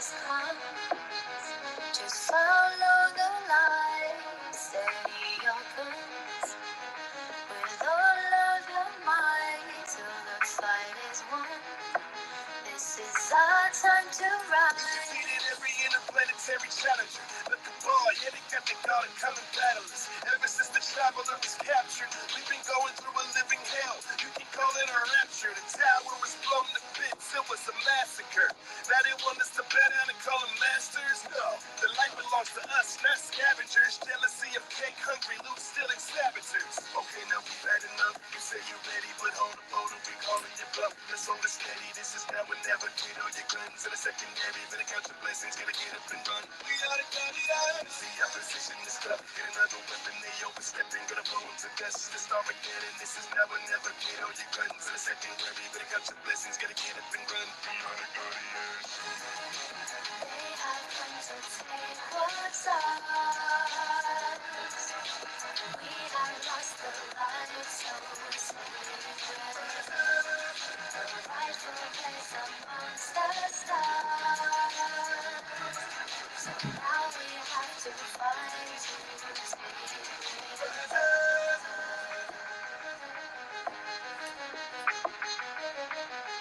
has come. Just follow the light, steady your guns with all of your might till the fight is won. This is our time to rise. Defeated every interplanetary challenger. Look the bar, yeah, they got the guard and coming battlers. Ever since the traveler was captured, we've been going through a living hell. You can call it a rapture. The tower was blown to bits, it was a massacre. Now they want us to bow down and call them masters? No, the light belongs to us, not scavengers. Jealousy of cake, hungry, loot, stealing saboteurs. Okay, now we've had enough. You say you're ready, but hold up, we calling your bluff. Let's hold it steady, this is now or never. Get all your guns in a secondary, better count your blessings, gotta get up and run. We are the guardians. See our position is tough. Get another weapon, they overstepping, gonna blow them to dust. This Armageddon, this is now or never. Get all your guns in a secondary, better count your blessings, gotta get up and run. We are the guardians. They have come to take what's ours. We have lost the light, so the rightful place amongst the stars. So now we have to fight to take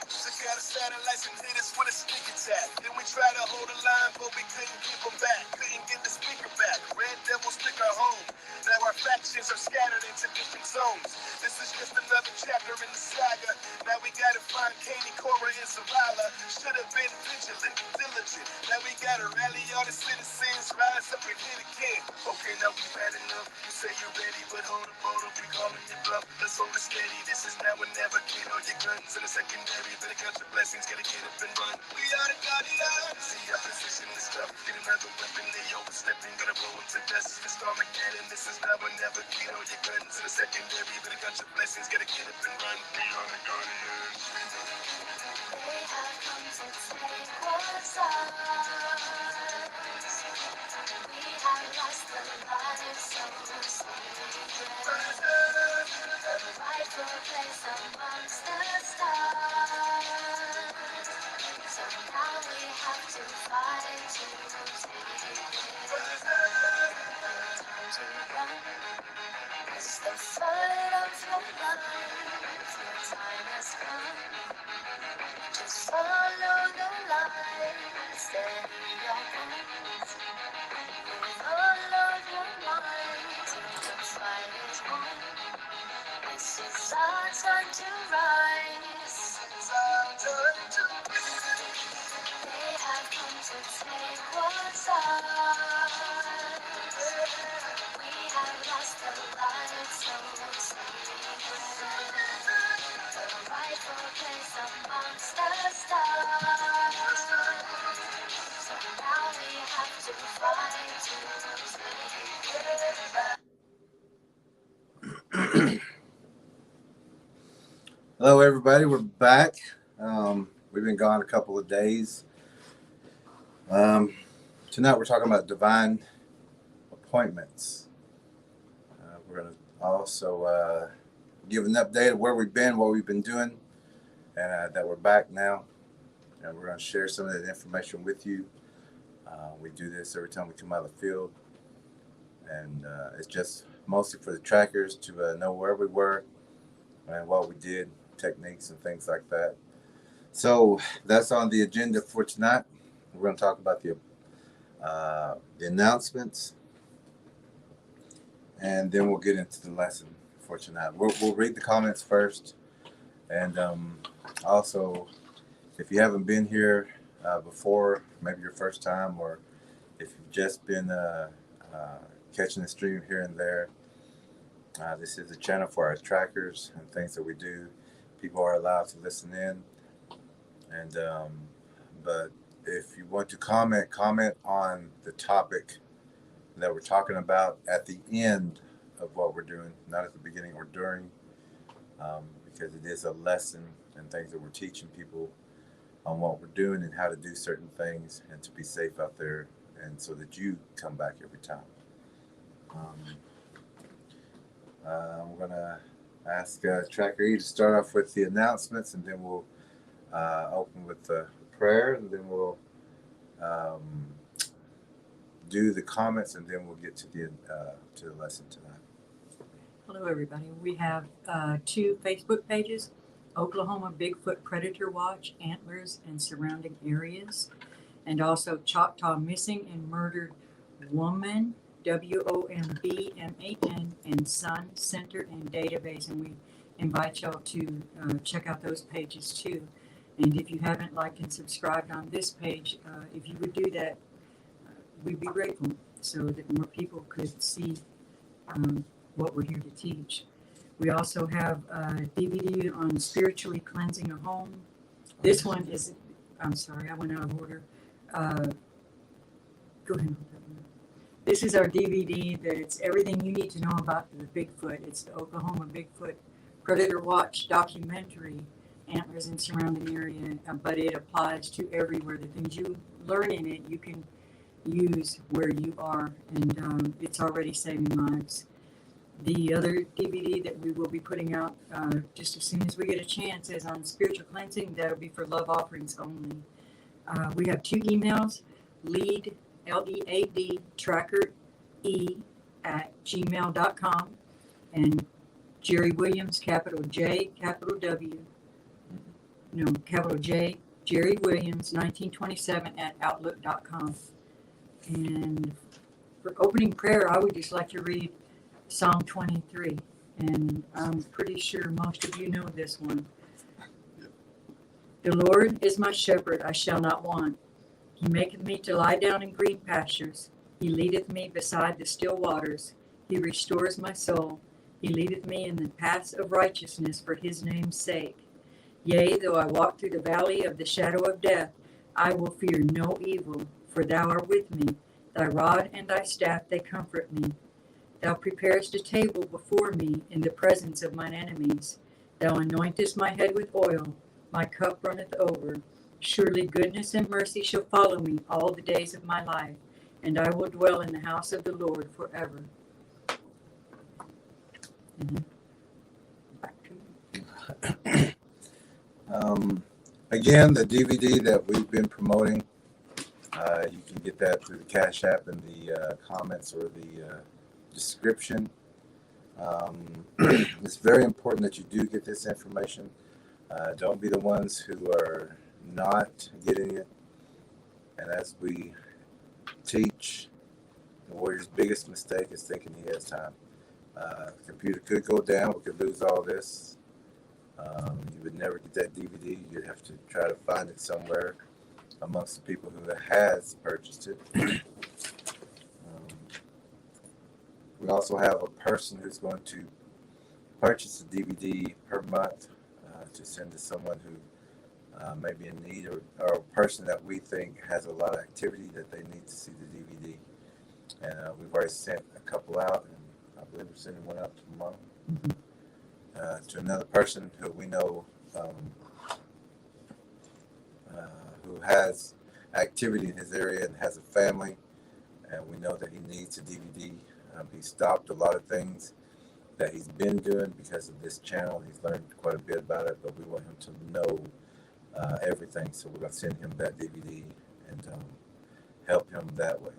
Took out the satellites and hit us with a sneak attack. Then we tried to hold the line, but we couldn't keep them back. Couldn't get the speaker back. Red Devils took our home. Now our factions are scattered into different zones. This is just another chapter in the saga. Now we gotta find Katie, Cora, and Zavala. Should have been vigilant, diligent. Now we gotta rally all the citizens, rise up and hit again. Okay, now we've had enough. You say you're ready, but hold up, we calling your bluff. Let's hold it steady. This is now or never. Get all your guns in a secondary. Better count your blessings, gotta get up and run. We are the guardians. See our position is tough. Get another weapon, they overstepping, gonna blow them to dust. This Armageddon, this is now or never. Get all your guns in a secondary. Better count your blessings, gotta get up and run. We are the guardians. They have come to take what's ours. We have lost the light, so the rightful place amongst the stars. So now we have to fight to take time to run. It's the fight of your life. Your time has come. Just follow the light, steady your guns with all of your might till the fight is won. This is our time to rise. It's our time to They have come to take what's ours. We have lost the light, so the rightful place amongst the stars. So now we have to fight to take it back. Hello, everybody. We're back. We've been gone a couple of days. Tonight we're talking about divine appointments. We're going to also give an update of where we've been, what we've been doing, and that we're back now. And we're going to share some of that information with you. We do this every time we come out of the field. And it's just mostly for the trackers to know where we were and what we did, techniques and things like that. So that's on the agenda for tonight. We're going to talk about the announcements, and then we'll get into the lesson for tonight. We'll read the comments first, and also, if you haven't been here before, maybe your first time, or if you've just been catching the stream here and there, this is a channel for our trackers and things that we do. People are allowed to listen in, and but if you want to comment on the topic that we're talking about at the end of what we're doing, not at the beginning or during, because it is a lesson and things that we're teaching people on what we're doing and how to do certain things and to be safe out there, and so that you come back every time. We're going to ask TrackerElla to start off with the announcements, and then we'll open with the prayer, and then we'll do the comments, and then we'll get to the lesson tonight. Hello, everybody. We have 2 Facebook pages, Oklahoma Bigfoot Predator Watch, Antlers and Surrounding Areas, and also Choctaw Missing and Murdered Woman, WOMBMAN, and Sun Center and Database. And we invite y'all to check out those pages too. And if you haven't liked and subscribed on this page, if you would do that, we'd be grateful so that more people could see what we're here to teach. We also have a DVD on spiritually cleansing a home. This one is, I'm sorry, I went out of order. Go ahead. This is our DVD that's everything you need to know about the Bigfoot. It's the Oklahoma Bigfoot Predator Watch documentary, Antlers and Surrounding Area, but it applies to everywhere. The things you learn in it, you can use where you are, and it's already saving lives. The other DVD that we will be putting out just as soon as we get a chance is on spiritual cleansing. That'll be for love offerings only. We have 2 emails, lead, LEAD, TrackerE@gmail.com, and Jerry Williams, capital J, capital W, no, capital J, Jerry Williams, 1927 @outlook.com. And for opening prayer, I would just like to read Psalm 23, and I'm pretty sure most of you know this one. The Lord is my shepherd, I shall not want. He maketh me to lie down in green pastures. He leadeth me beside the still waters. He restores my soul. He leadeth me in the paths of righteousness for his name's sake. Yea, though I walk through the valley of the shadow of death, I will fear no evil, for thou art with me. Thy rod and thy staff, they comfort me. Thou preparest a table before me in the presence of mine enemies. Thou anointest my head with oil. My cup runneth over. Surely goodness and mercy shall follow me all the days of my life, and I will dwell in the house of the Lord forever. Back to you. Again, the DVD that we've been promoting, you can get that through the Cash App in the comments or the description. It's very important that you do get this information. Don't be the ones who are not getting it. And as we teach, the warrior's biggest mistake is thinking he has time. The computer could go down. We could lose all this. You would never get that DVD. You'd have to try to find it somewhere amongst the people who has purchased it. We also have a person who's going to purchase a DVD per month to send to someone who may be in need, or a person that we think has a lot of activity that they need to see the DVD. And we've already sent a couple out, and I believe we're sending one out tomorrow. To another person who we know who has activity in his area and has a family, and we know that he needs a DVD. He stopped a lot of things that he's been doing because of this channel. He's learned quite a bit about it, but we want him to know everything. So we're going to send him that DVD and help him that way.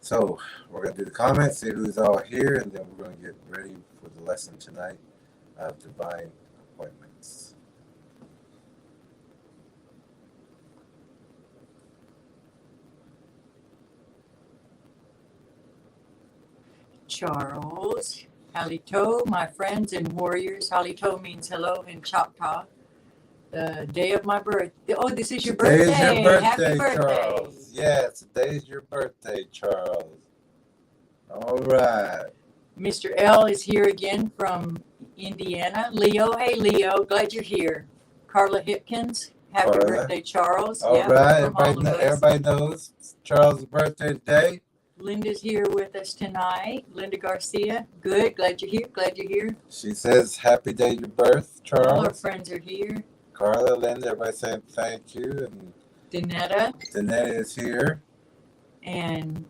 So we're going to do the comments, see who's all here, and then we're going to get ready for the lesson tonight of divine appointments. Charles, Halito, my friends and warriors. Halito means hello in Choctaw. The day of my birthday. Oh, this is your birthday. Today is your birthday, Happy birthday, Charles. Yes, today is your birthday, Charles. All right. Mr. L is here again from Indiana. Leo, hey Leo, glad you're here. Carla Hipkins, happy Carla. birthday, Charles. All Yeah, right. from all of us. Everybody knows it's Charles' birthday today. Linda's here with us tonight. Linda Garcia, good, glad you're here, glad you're here. She says, happy day of your birth, All our Charles. friends are here. Carla, Linda, everybody saying thank you. And Danetta Danette is here. and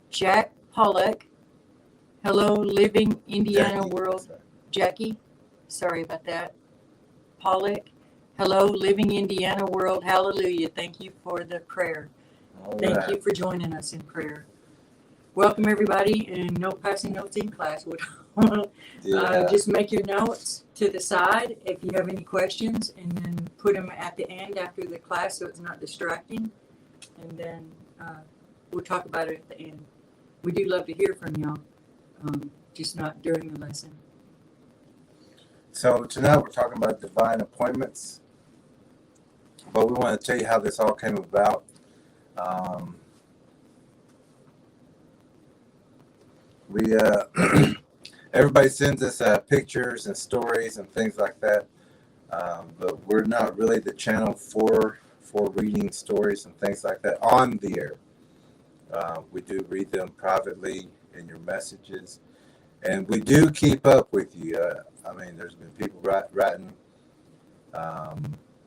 Jack Pollock. Hello, living Indiana Jackie. world. Jackie, sorry about that. Pollock, Hello, Living Indiana World. Hallelujah. Thank you for the prayer. All Thank right. you for joining us in prayer. Welcome, everybody, and no passing notes in class. Yeah. Just make your notes to the side if you have any questions, and then put them at the end after the class so it's not distracting. And then we'll talk about it at the end. We do love to hear from y'all, just not during the lesson. So tonight we're talking about divine appointments, but we want to tell you how this all came about. We everybody sends us pictures and stories and things like that, but we're not really the channel for reading stories and things like that on the air. We do read them privately in your messages, and we do keep up with you. I mean, there's been people writing,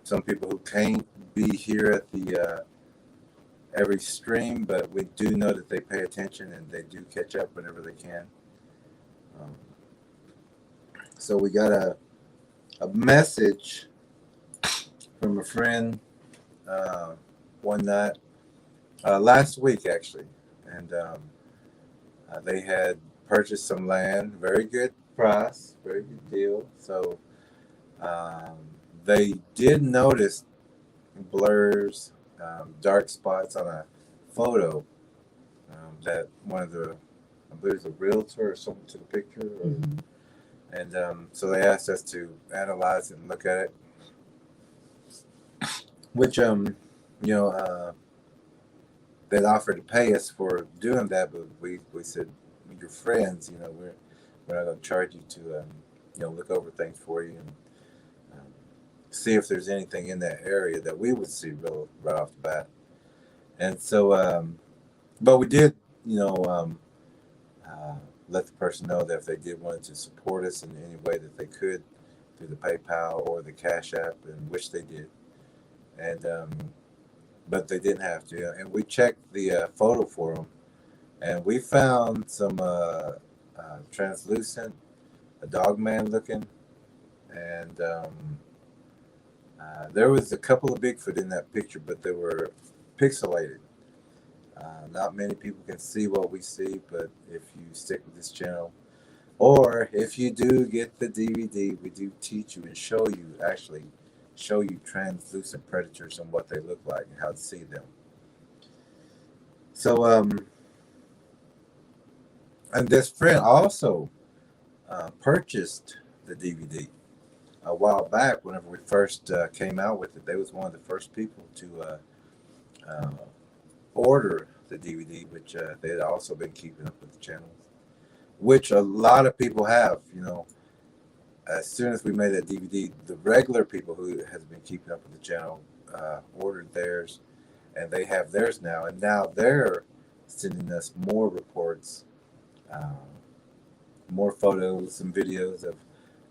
some people who can't be here at the every stream, but we do know that they pay attention and they do catch up whenever they can. So we got a message from a friend one night, last week actually, and they had purchased some land, very good price, very good deal. So they did notice blurs, dark spots on a photo that one of the, I believe it's a realtor or something to the picture. Mm-hmm. And so they asked us to analyze it and look at it, which, they'd offered to pay us for doing that, but we said, you're friends, we're not going to charge you to, look over things for you and see if there's anything in that area that we would see right off the bat. And so, but we did, let the person know that if they did want to support us in any way that they could through the PayPal or the Cash App, and which they did. And but they didn't have to. And we checked the photo for them, and we found some translucent, a dog man looking, and there was a couple of Bigfoot in that picture, but they were pixelated. Not many people can see what we see, but if you stick with this channel, or if you do get the DVD, we do teach you and show you translucent predators and what they look like and how to see them. So, and this friend also purchased the DVD a while back. Whenever we first came out with it, they was one of the first people to order the DVD, which they had also been keeping up with the channels, which a lot of people have. As soon as we made that DVD, the regular people who has been keeping up with the channel ordered theirs, and they have theirs now, and now they're sending us more reports, more photos and videos of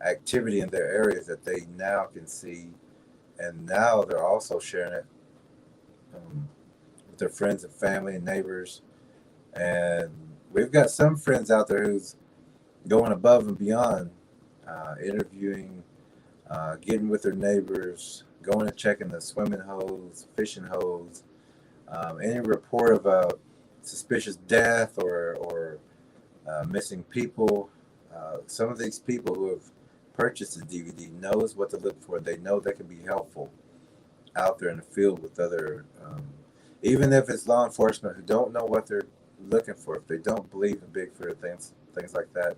activity in their areas that they now can see, and now they're also sharing it with their friends and family and neighbors. And we've got some friends out there who's going above and beyond, interviewing, getting with their neighbors, going and checking the swimming holes, fishing holes, any report of a suspicious death or missing people. Some of these people who have purchased the DVD knows what to look for. They know they can be helpful out there in the field with other, even if it's law enforcement who don't know what they're looking for, if they don't believe in Bigfoot or things like that.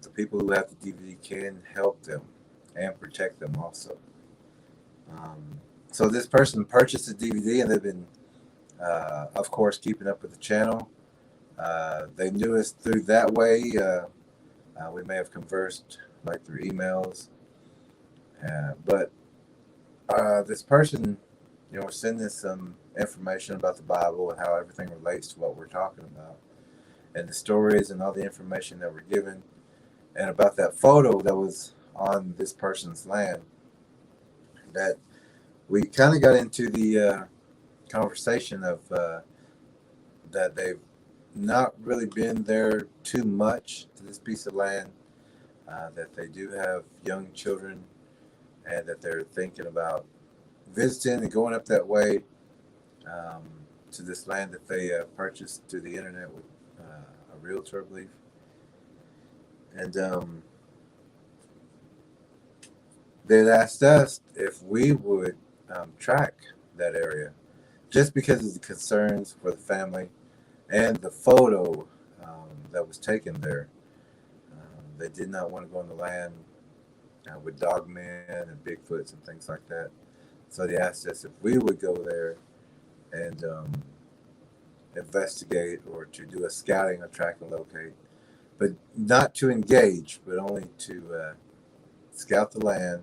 The people who have the DVD can help them and protect them also. So this person purchased the DVD, and they've been, of course, keeping up with the channel. They knew us through that way. We may have conversed like through emails, but this person, sending us some information about the Bible and how everything relates to what we're talking about, and the stories and all the information that we're given, and about that photo that was on this person's land. That we kind of got into the conversation of that they've not really been there too much to this piece of land, that they do have young children and that they're thinking about visiting and going up that way um, to this land that they purchased through the internet with a realtor, I believe. And they'd asked us if we would track that area just because of the concerns for the family and the photo that was taken there. They did not want to go on the land with dogmen and Bigfoots and things like that. So they asked us if we would go there and investigate or to do a scouting or track and locate, but not to engage, but only to scout the land.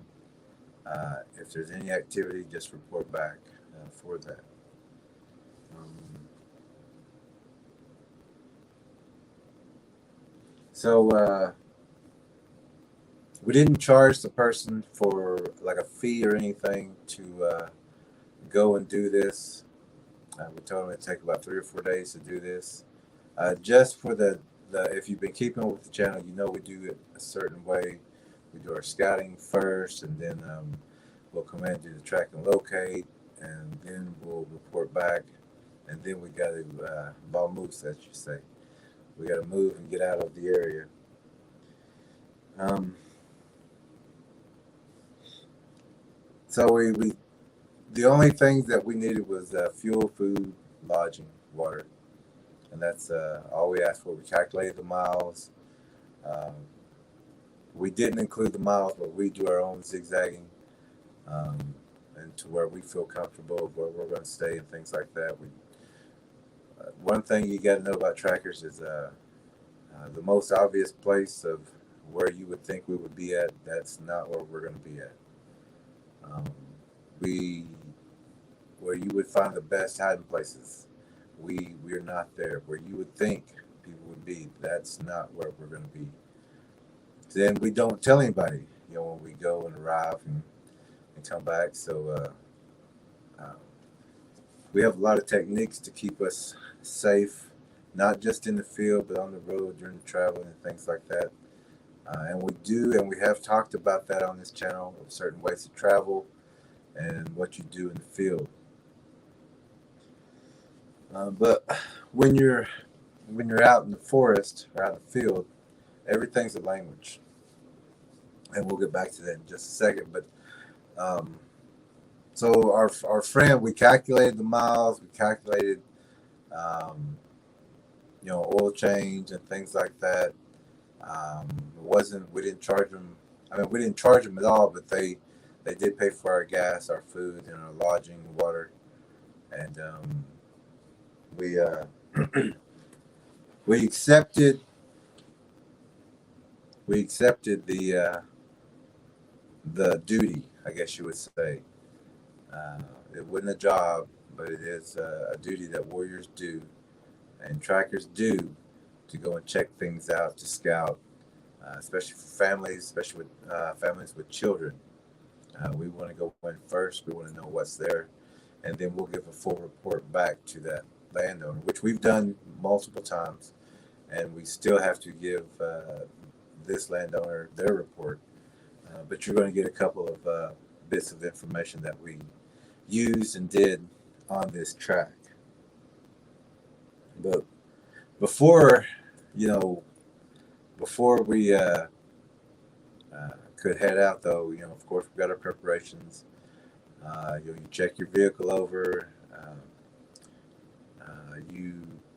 If there's any activity, just report back for that. So we didn't charge the person for like a fee or anything to go and do this. We told them it'd take about 3 or 4 days to do this. Just for the if you've been keeping with the channel, you know we do it a certain way. We do our scouting first, and then we'll come in and do the track and locate, and then we'll report back, and then we got to ball moose, as you say. We got to move and get out of the area. So we the only things that we needed was fuel, food, lodging, water, and that's all we asked for. We calculated the miles. We didn't include the miles, but we do our own zigzagging, and to where we feel comfortable, where we're going to stay, and things like that. One thing you got to know about trackers is the most obvious place of where you would think we would be at. That's not where we're going to be at. Where you would find the best hiding places, we're not there. Where you would think people would be, that's not where we're going to be. Then we don't tell anybody, when we go and arrive and come back. So we have a lot of techniques to keep us safe, not just in the field, but on the road during travel and things like that. And we have talked about that on this channel, of certain ways to travel and what you do in the field. But when you're out in the forest or out in the field, everything's a language, and we'll get back to that in just a second. But so our friend, we calculated the miles, we calculated oil change and things like that. We didn't charge them. We didn't charge them at all, but they did pay for our gas, our food, and our lodging, water, and we accepted the duty, I guess you would say. It wasn't a job, but it is a duty that warriors do and trackers do, to go and check things out, to scout, especially for families, especially with families with children. We want to go in first. We want to know what's there, and then we'll give a full report back to that landowner, which we've done multiple times, and we still have to give this landowner their report. But you're going to get a couple of bits of information that we used and did on this track. But before we could head out, though, of course, we got our preparations. You check your vehicle over.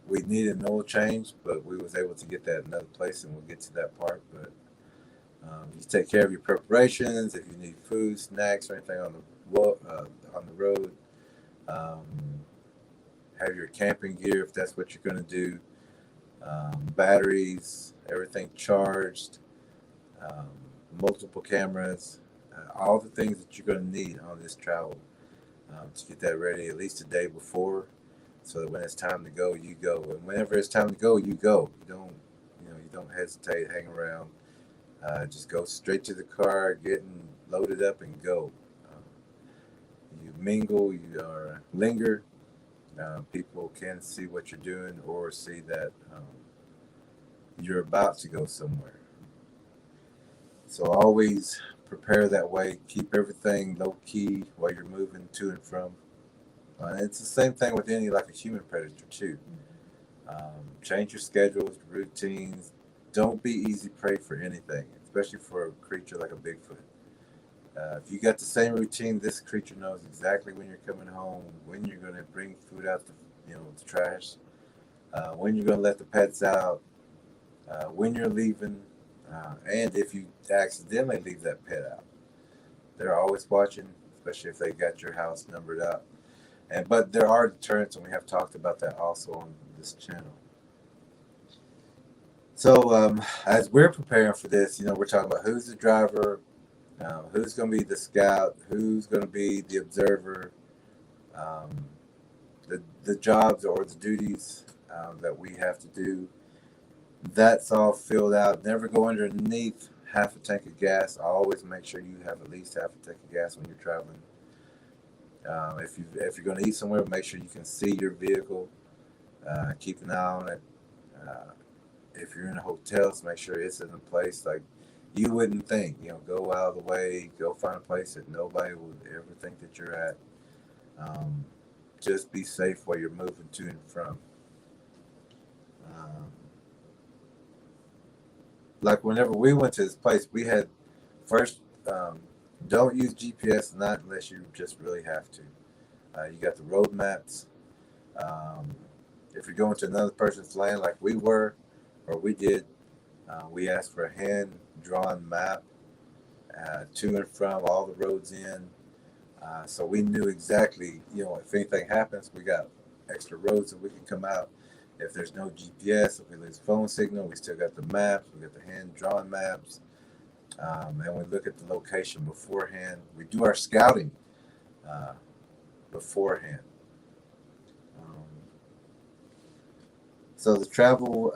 We needed an oil change, but we was able to get that in another place, and we'll get to that part. But you take care of your preparations. If you need food, snacks, or anything on the road, have your camping gear if that's what you're going to do. Batteries, everything charged, multiple cameras, all the things that you're going to need on this travel, to get that ready at least a day before, so that when it's time to go, you go. And whenever it's time to go, you go. You don't hesitate, hang around. Just go straight to the car, getting loaded up, and go. You mingle, you linger. People can see what you're doing, or see that you're about to go somewhere. So always prepare that way. Keep everything low key while you're moving to and from. It's the same thing with any like a human predator too. Change your schedules, routines. Don't be easy prey for anything, especially for a creature like a Bigfoot. If you got the same routine, this creature knows exactly when you're coming home, when you're going to bring food out the trash, when you're going to let the pets out, when you're leaving, and if you accidentally leave that pet out. They're always watching, especially if they got your house numbered out. But there are deterrents, and we have talked about that also on this channel. So as we're preparing for this, we're talking about who's the driver, who's going to be the scout, who's going to be the observer, the jobs or the duties that we have to do. That's all filled out. Never go underneath half a tank of gas. Always make sure you have at least half a tank of gas when you're traveling. If you're going to eat somewhere, make sure you can see your vehicle. Keep an eye on it. If you're in a hotel, make sure it's in a place like you wouldn't think. Go out of the way. Go find a place that nobody would ever think that you're at. Just be safe while you're moving to and from. Like whenever we went to this place, we had first don't use GPS, not unless you just really have to. You got the road maps. If you're going to another person's land like we were, or we did, we asked for a hand-drawn map to and from all the roads in. So we knew exactly, if anything happens, we got extra roads that we can come out. If there's no GPS, if we lose phone signal, we still got the maps. We got the hand-drawn maps. And we look at the location beforehand. We do our scouting beforehand. So the travel,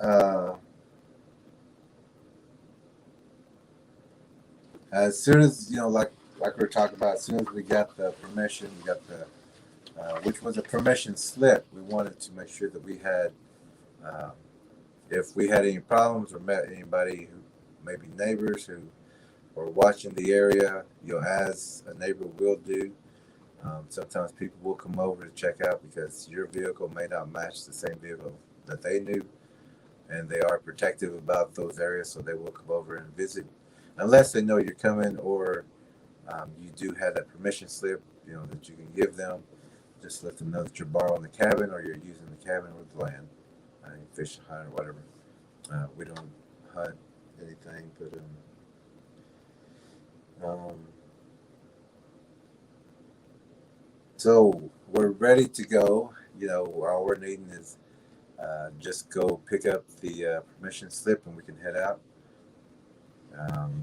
as soon as, like we were talking about, as soon as we got the permission, we got the, which was a permission slip, we wanted to make sure that we had, if we had any problems or met anybody who, maybe neighbors who were watching the area, as a neighbor will do. Sometimes people will come over to check out because your vehicle may not match the same vehicle that they knew, and they are protective about those areas, so they will come over and visit, unless they know you're coming, or you do have that permission slip, that you can give them. Just let them know that you're borrowing the cabin, or you're using the cabin or the land, fish, hunt, or whatever. We don't hunt anything, but so we're ready to go. All we're needing is just go pick up the permission slip, and we can head out.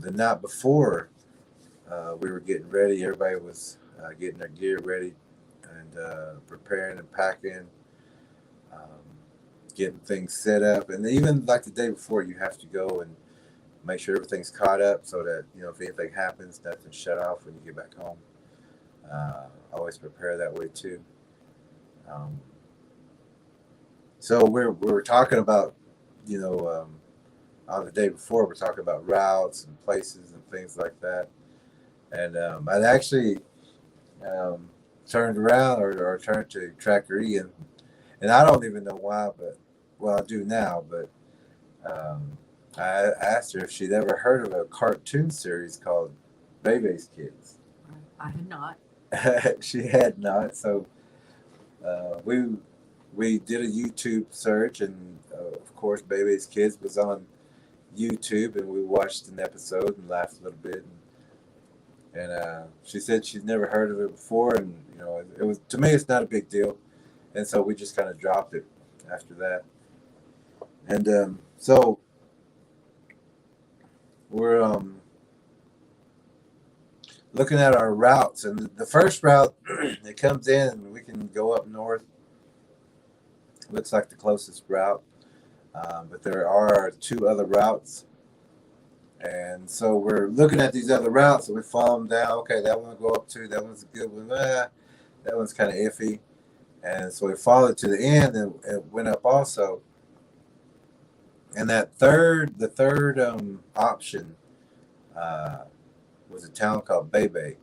The night before, we were getting ready. Everybody was getting their gear ready and preparing and packing, getting things set up. And even like the day before, you have to go and make sure everything's caught up so that, if anything happens, nothing's shut off when you get back home. Always prepare that way too. So we were talking about, on the day before, we're talking about routes and places and things like that. And I'd actually turned around or turned to TrackerElla, and I don't even know why, but, well, I do now, but I asked her if she'd ever heard of a cartoon series called Bebe's Kids. I had not. She had not, so we did a YouTube search, and of course Bebe's Kids was on YouTube, and we watched an episode and laughed a little bit, and she said she'd never heard of it before, and it was, to me, it's not a big deal, and so we just kind of dropped it after that. And so we're looking at our routes, and the first route it comes in, and we can go up north. Looks like the closest route, but there are 2 other routes, and so we're looking at these other routes, and we follow them down. Okay, that one will go up to, that one's a good one, that one's kind of iffy, and so we followed to the end, and it went up also. And the third option was a town called Bebe,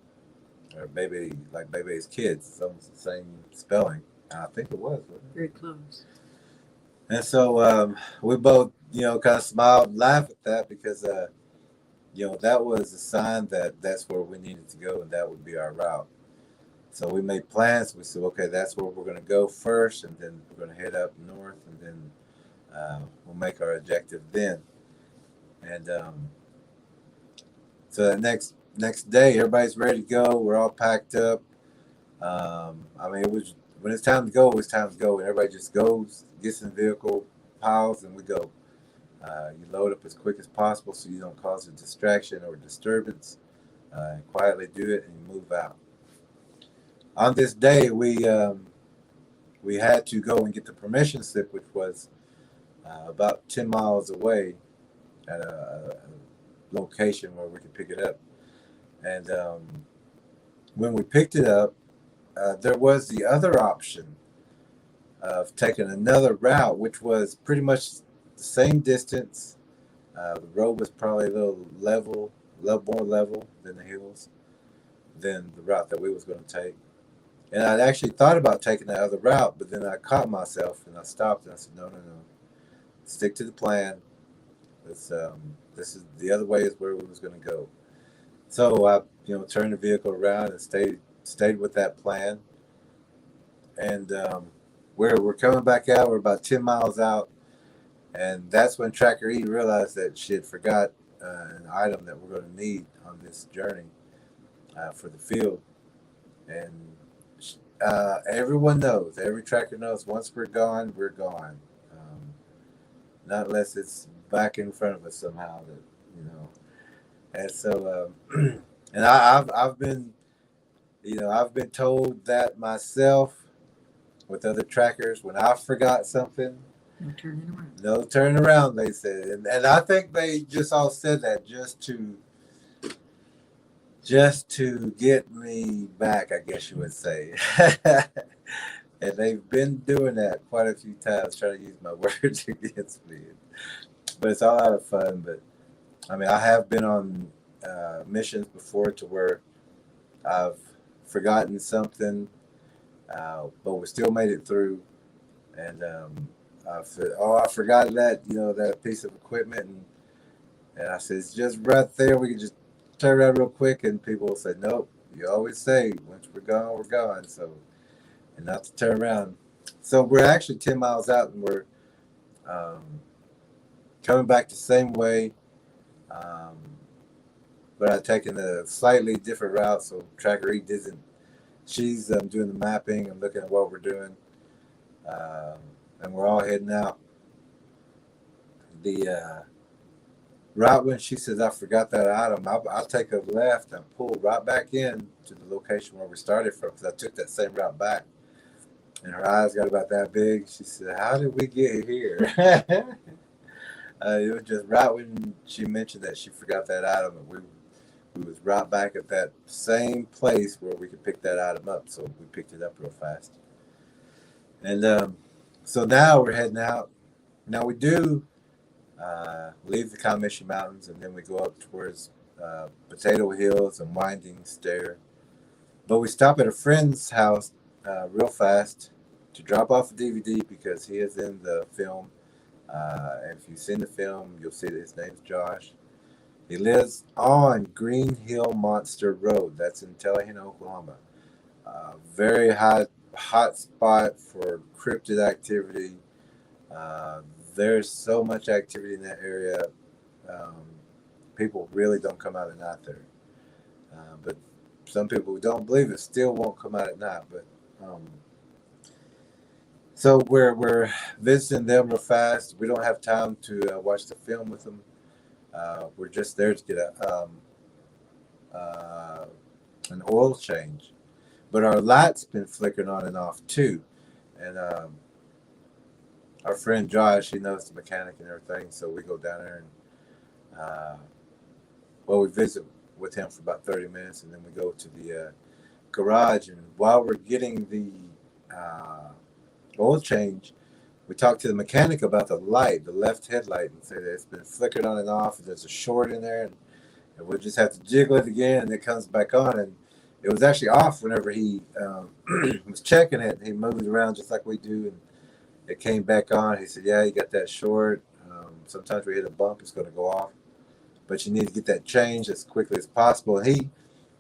or Bebe, like Bebe's kids. It's almost the same spelling. I think it was. Wasn't it? Very close. And so we both, kind of smiled and laughed at that because, that was a sign that that's where we needed to go and that would be our route. So we made plans. We said, okay, that's where we're going to go first, and then we're going to head up north, and then we'll make our objective then. And so the next day, everybody's ready to go. We're all packed up. It was when it's time to go, it's time to go, and everybody just goes, gets in the vehicle, piles, and we go. You load up as quick as possible so you don't cause a distraction or disturbance. Quietly do it, and you move out. On this day, we had to go and get the permission slip, which was about 10 miles away at a location where we could pick it up. And when we picked it up, there was the other option of taking another route, which was pretty much the same distance. The road was probably a little more level than the hills, than the route that we was going to take. And I'd actually thought about taking that other route, but then I caught myself and I stopped and I said, no. Stick to the plan. This is the other way is where we was going to go. So I, turned the vehicle around and stayed with that plan. And we're coming back out. We're about 10 miles out, and that's when TrackerElla realized that she had forgot an item that we're going to need on this journey for the field. And everyone knows, every tracker knows, once we're gone, we're gone. Not unless it's back in front of us somehow, And so, and I've been told that myself with other trackers. When I forgot something, No turning around. no turning around, they said, and I think they just all said that just to get me back, I guess you would say. And they've been doing that quite a few times, trying to use my words against me. But it's all out of fun. But I have been on missions before to where I've forgotten something, but we still made it through. And I said, I forgot that, that piece of equipment. And I said, it's just right there. We can just turn around real quick. And people will say, nope, you always say, once we're gone, we're gone. So, and not to turn around. So we're actually 10 miles out, and we're coming back the same way, but I've taken a slightly different route. So TrackerElla doesn't. She's doing the mapping and looking at what we're doing, and we're all heading out. The route when she says I forgot that item, I'll take a left and pull right back in to the location where we started from, because I took that same route back. And her eyes got about that big. She said, how did we get here? It was just right when she mentioned that she forgot that item, and we was right back at that same place where we could pick that item up. So we picked it up real fast. And so now we're heading out. Now we do leave the Combination Mountains, and then we go up towards Potato Hills and Winding Stair. But we stop at a friend's house real fast to drop off a DVD, because he is in the film. And if you've seen the film, you'll see that his name's Josh. He lives on Green Hill Monster Road. That's in Tallahassee, Oklahoma. Very hot spot for cryptid activity. There's so much activity in that area. People really don't come out at night there. But some people who don't believe it still won't come out at night. But so we're visiting them real fast. We don't have time to watch the film with them. We're just there to get an oil change. But our light's been flickering on and off too. And our friend Josh, he knows the mechanic and everything, so we go down there and we visit with him for about 30 minutes, and then we go to the garage. And while we're getting the oil change, we talk to the mechanic about the light, the left headlight, and say that it's been flickered on and off. There's a short in there, And we'll just have to jiggle it again, and it comes back on. And it was actually off whenever he was checking it. He moved around just like we do, and it came back on. He said, "Yeah, you got that short. Sometimes we hit a bump, it's going to go off, but you need to get that changed as quickly as possible." And he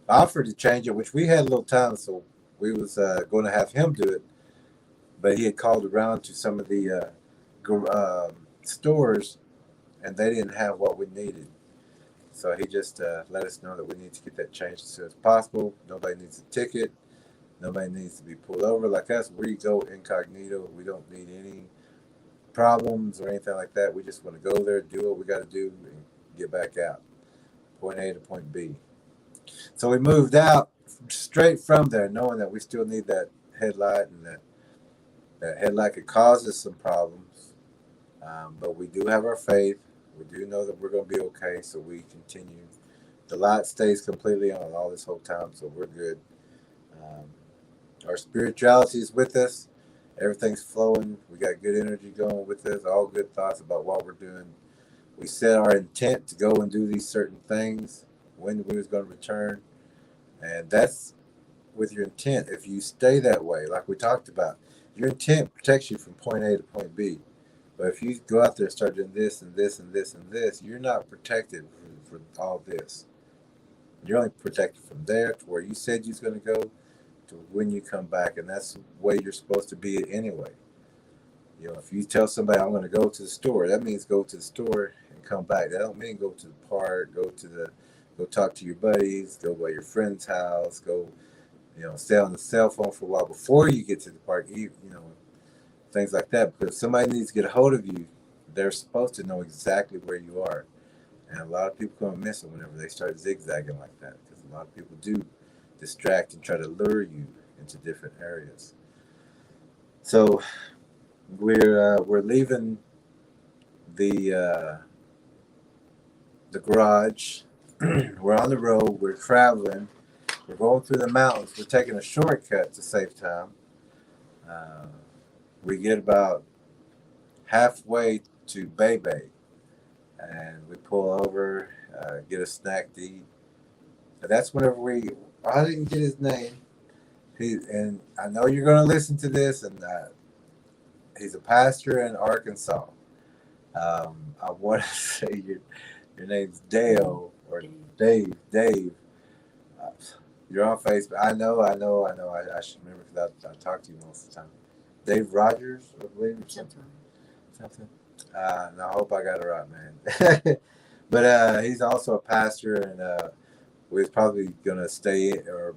offered to change it, which we had a little time, so we was going to have him do it. But he had called around to some of the stores, and they didn't have what we needed. So he just let us know that we need to get that changed as soon as possible. Nobody needs a ticket. Nobody needs to be pulled over. Like us, we go incognito. We don't need any problems or anything like that. We just want to go there, do what we got to do, and get back out. Point A to point B. So we moved out straight from there, knowing that we still need that headlight, and that headlight could cause us some problems. But we do have our faith. We do know that we're going to be okay, so we continue. The light stays completely on all this whole time, so we're good. Our spirituality is with us. Everything's flowing. We got good energy going with us, all good thoughts about what we're doing. We set our intent to go and do these certain things, when we was going to return. And that's with your intent. If you stay that way, like we talked about, your intent protects you from point A to point B. But if you go out there and start doing this and this and this and this, you're not protected for all this. You're only protected from there to where you said you was going to go to when you come back. And that's the way you're supposed to be anyway. You know, if you tell somebody I'm going to go to the store, that means go to the store and come back. That don't mean go to the park, go talk to your buddies, go by your friend's house, go, stay on the cell phone for a while before you get to the park, things like that. Because if somebody needs to get a hold of you, they're supposed to know exactly where you are. And a lot of people come and miss it whenever they start zigzagging like that, because a lot of people do distract and try to lure you into different areas. So we're leaving the garage. We're on the road. We're traveling. We're going through the mountains. We're taking a shortcut to save time. We get about halfway to Bebe, and we pull over, get a snack to eat. And that's whenever I didn't get his name. And I know you're going to listen to this, and he's a pastor in Arkansas. I want to say your name's Dale or Dave. Dave, you're on Facebook. I know. I should remember because I talk to you most of the time. Dave Rogers, I believe, or something. And I hope I got it right, man. But he's also a pastor, and we're probably gonna stay or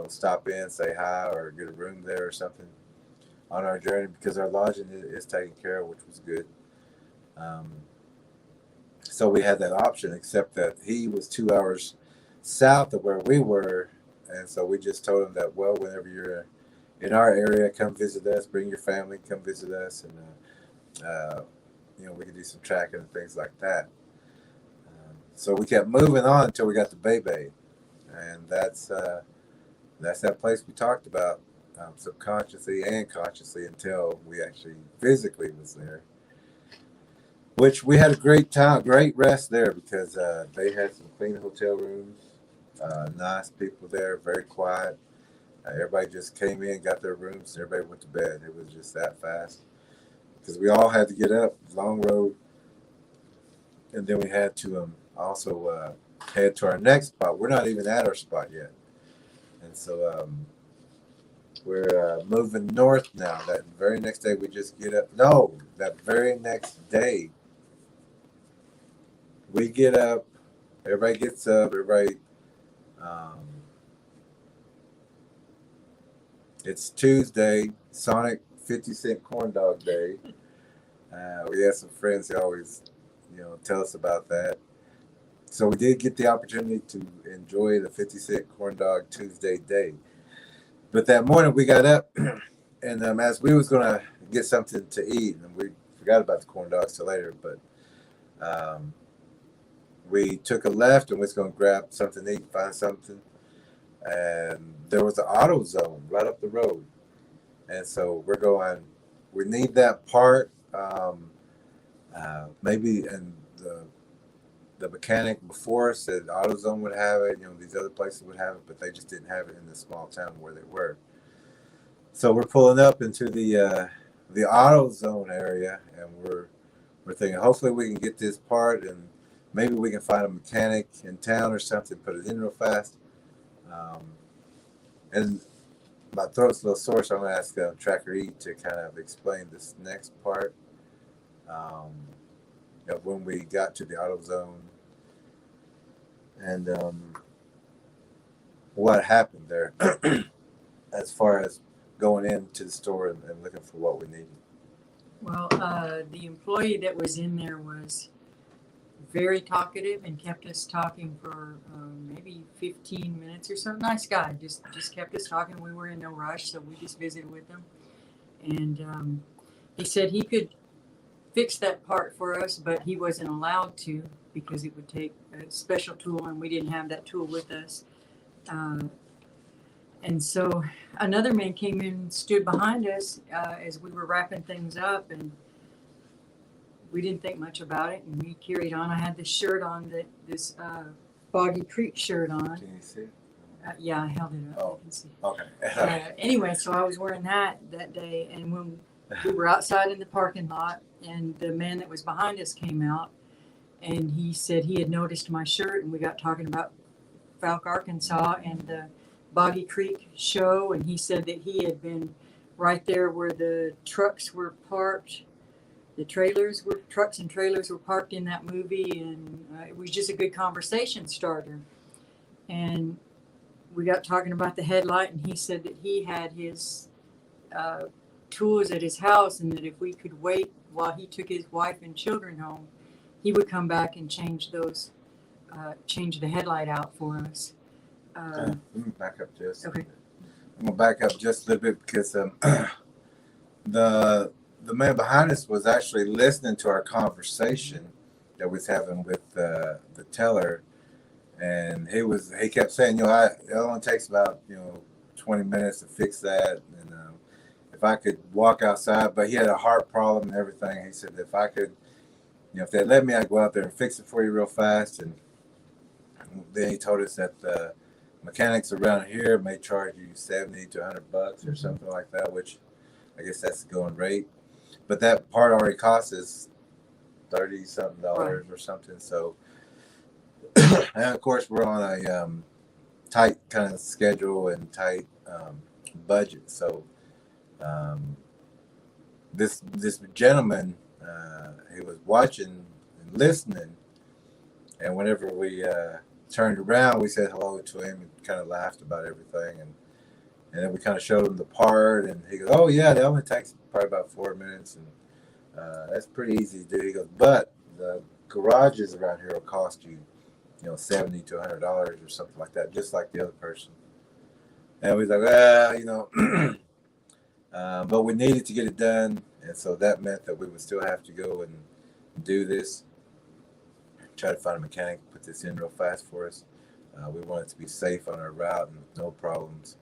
stop in, say hi, or get a room there or something on our journey, because our lodging is taken care of, which was good. So we had that option, except that he was 2 hours south of where we were, and so we just told him that, well, whenever you're in our area, come visit us, bring your family, come visit us, and we could do some tracking and things like that. So we kept moving on until we got to Bebe, and that's that place we talked about, subconsciously and consciously, until we actually physically was there. Which we had a great time, great rest there, because they had some clean hotel rooms, nice people there, very quiet. Everybody just came in, got their rooms, and everybody went to bed. It was just that fast, because we all had to get up, long road, and then we had to also head to our next spot. We're not even at our spot yet, and so we're moving north now. That very next day we just get up. No, that very next day we get up. Everybody gets up. Everybody. It's Tuesday, Sonic 50-cent corn dog day. We have some friends who always, tell us about that. So we did get the opportunity to enjoy the 50-cent corn dog Tuesday day. But that morning we got up, and as we was going to get something to eat, and we forgot about the corn dogs till later, but we took a left and we was going to grab something to eat, find something. And there was an auto zone right up the road. And so we're going, we need that part, maybe in the mechanic before said AutoZone would have it, these other places would have it, but they just didn't have it in the small town where they were. So we're pulling up into the AutoZone area, and we're thinking hopefully we can get this part, and maybe we can find a mechanic in town or something, put it in real fast. And my throat's a little sore, so I'm going to ask TrackerElla to kind of explain this next part. When we got to the AutoZone and what happened there as far as going into the store and looking for what we needed. Well, the employee that was in there was very talkative and kept us talking for maybe 15 minutes or so. Nice guy, just kept us talking. We were in no rush, so we just visited with him. And he said he could fix that part for us, but he wasn't allowed to because it would take a special tool, and we didn't have that tool with us. And so another man came in and stood behind us as we were wrapping things up, and we didn't think much about it, and we carried on. I had this shirt on, this Boggy Creek shirt on. Can you see? Yeah, I held it up. Oh, You can see. Okay. Anyway, so I was wearing that day, and when we were outside in the parking lot, and the man that was behind us came out, and he said he had noticed my shirt, and we got talking about Falk, Arkansas, and the Boggy Creek show, and he said that he had been right there where the trucks were parked. The trucks and trailers were parked in that movie, and it was just a good conversation starter. And we got talking about the headlight, and he said that he had his tools at his house, and that if we could wait while he took his wife and children home, he would come back and change the headlight out for us. Let me back up just. Okay. I'm gonna back up just a little bit because the man behind us was actually listening to our conversation that we was having with the teller, and he kept saying, it only takes about 20 minutes to fix that, and if I could walk outside, but he had a heart problem and everything. He said if I could, if they'd let me, I'd go out there and fix it for you real fast. And then he told us that the mechanics around here may charge you $70 to $100 or something like that, which I guess that's the going rate. But that part already costs us $30-something or something. So, and of course, we're on a tight kind of schedule and tight budget. So, this gentleman, he was watching and listening, and whenever we turned around, we said hello to him and kind of laughed about everything, and then we kind of showed him the part, and he goes, "Oh yeah, that only takes probably about 4 minutes, and that's pretty easy to do." He goes, "But the garages around here will cost you, $70 to $100 or something like that, just like the other person." And we was like, "Well, but we needed to get it done, and so that meant that we would still have to go and do this, try to find a mechanic, put this in real fast for us. We want it to be safe on our route and no problems."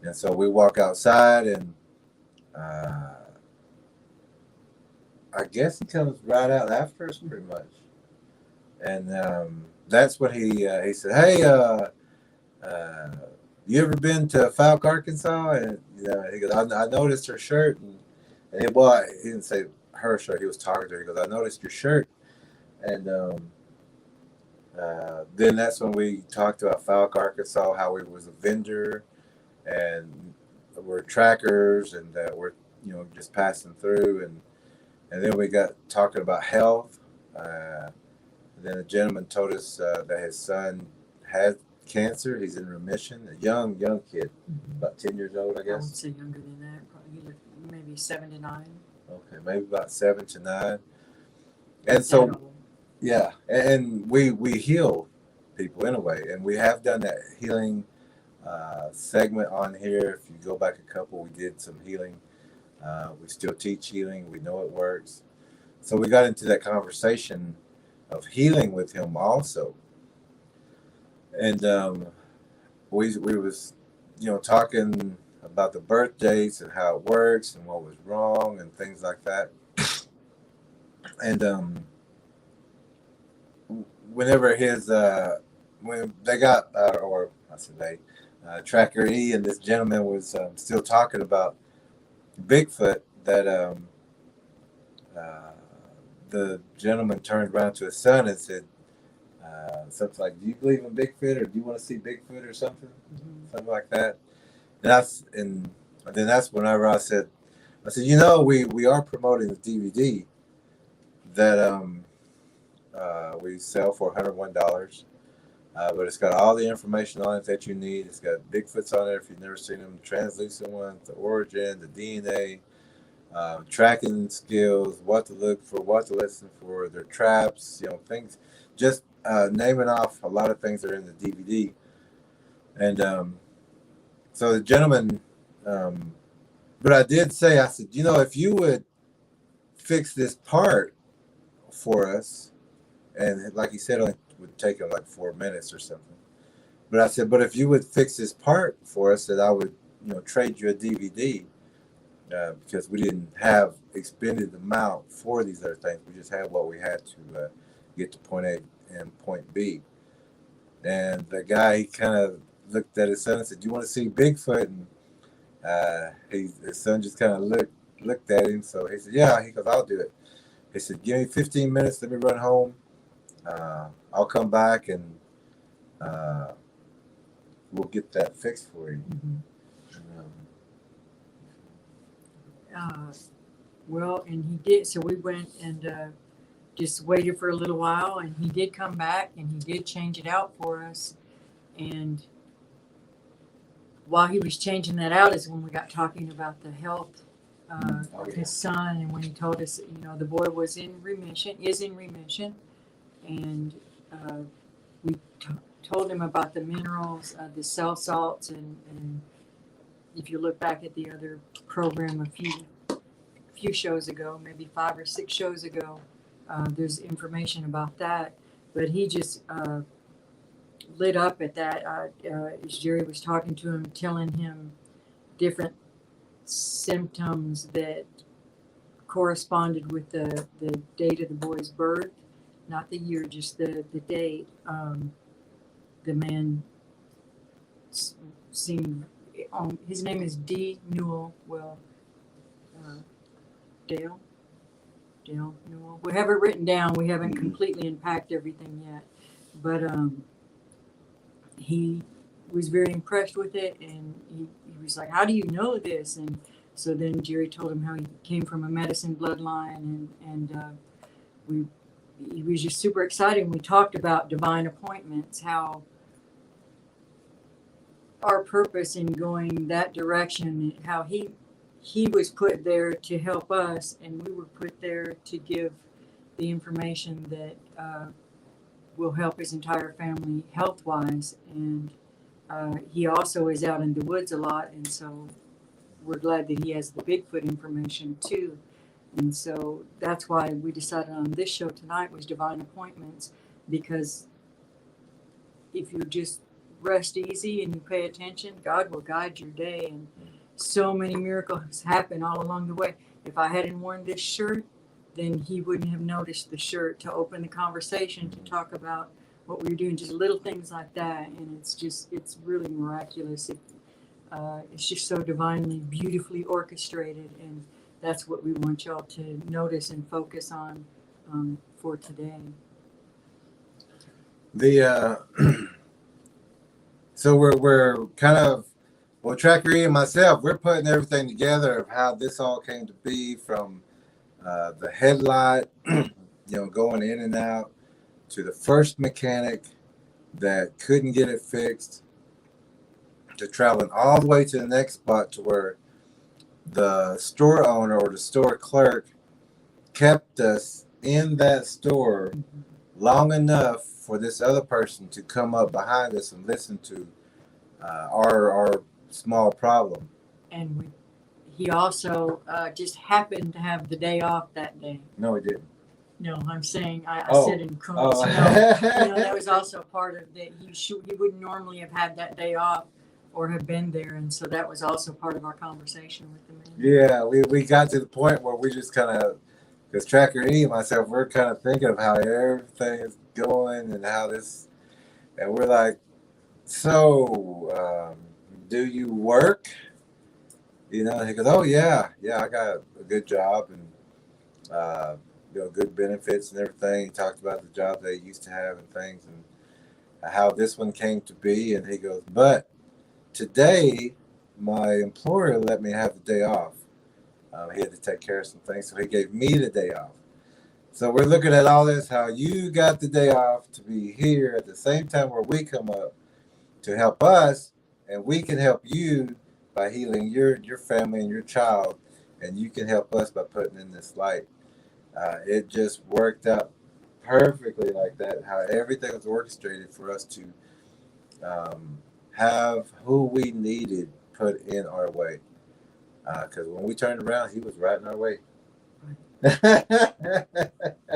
And so we walk outside, and I guess he comes right out after us pretty much. And that's when he said, "Hey, you ever been to Falk, Arkansas?" And he goes, I noticed her shirt. And he didn't say her shirt. He was talking to her. He goes, "I noticed your shirt." And then that's when we talked about Falk, Arkansas, how we was a vendor, and we're trackers, and that we're just passing through, and then we got talking about health. Then a gentleman told us that his son had cancer. He's in remission. A young kid, about 10 years old, I I would guess. say younger than that, probably maybe 7 to 9. Okay, maybe about 7 to 9. And so, yeah, and we heal people in a way, and we have done that healing segment on here. If you go back a couple, we did some healing. We still teach healing. We know it works. So we got into that conversation of healing with him also, and we was talking about the birth dates and how it works and what was wrong and things like that. And whenever his when they got or I said they Tracker E and this gentleman was still talking about Bigfoot, that the gentleman turned around to his son and said something like, "Do you believe in Bigfoot, or do you want to see Bigfoot, or something?" Something like that. And then that's whenever I said, you know, we are promoting the DVD that we sell for $101. But it's got all the information on it that you need. It's got Bigfoots on it if you've never seen them, translucent ones, the origin, the DNA, tracking skills, what to look for, what to listen for, their traps, you know, things, just naming off a lot of things that are in the DVD. And so the gentleman, but I did say, I said, you know, if you would fix this part for us, and like he said, it would take him like 4 minutes or something. But I said, but if you would fix this part for us, that I would, you know, trade you a DVD, because we didn't have expended amount for these other things. We just had what we had to get to point A and point B. And the guy, he kind of looked at his son and said, "Do you want to see Bigfoot?" And his son just kind of looked at him. So he said, "Yeah." He goes, "I'll do it." He said, "Give me 15 minutes. Let me run home. I'll come back and we'll get that fixed for you." Well, and he did. So we went and just waited for a little while, and he did come back, and he did change it out for us. And while he was changing that out is when we got talking about the health of his son, and when he told us, you know, the boy was in remission, and we told him about the minerals, the cell salts, and if you look back at the other program a few shows ago, maybe 5 or 6 shows ago, there's information about that. But he just lit up at that as Jerry was talking to him, telling him different symptoms that corresponded with the date of the boy's birth, not the year, just the date. The man seemed, his name is D. Newell. Well, Dale Newell. We have it written down. We haven't completely unpacked everything yet, but he was very impressed with it, and he was like, "How do you know this?" And so then Jerry told him how he came from a medicine bloodline, and he was just super excited. We talked about divine appointments, how our purpose in going that direction, how he was put there to help us, and we were put there to give the information that will help his entire family health-wise. And he also is out in the woods a lot, and so we're glad that he has the Bigfoot information too. And so that's why we decided on this show tonight was divine appointments, because if you just rest easy and you pay attention, God will guide your day, and so many miracles happen all along the way. If I hadn't worn this shirt, then he wouldn't have noticed the shirt to open the conversation, to talk about what we were doing, just little things like that. And it's really miraculous. It's just so divinely, beautifully orchestrated, and that's what we want y'all to notice and focus on for today. So we're kind of, well, TrackerElla and myself, we're putting everything together of how this all came to be, from the headlight, going in and out, to the first mechanic that couldn't get it fixed, to traveling all the way to the next spot to where the store owner or the store clerk kept us in that store long enough for this other person to come up behind us and listen to our small problem. And he also just happened to have the day off that day. No, he didn't. No, I'm saying I said in quotes. Oh. No, that was also part of that. He wouldn't normally have had that day off or have been there, and so that was also part of our conversation with the man. Yeah, we got to the point where we just kind of, because TrackerElla and myself, we're kind of thinking of how everything is going and how this, and we're like, so, do you work? You know, and he goes, oh yeah, I got a good job and good benefits and everything. He talked about the job that he used to have and things and how this one came to be. And he goes, but today my employer let me have the day off. He had to take care of some things, so he gave me the day off. So we're looking at all this, how you got the day off to be here at the same time where we come up to help us, and we can help you by healing your family and your child, and you can help us by putting in this light. It just worked out perfectly like that, how everything was orchestrated for us to have who we needed put in our way. Because when we turned around, he was right in our way.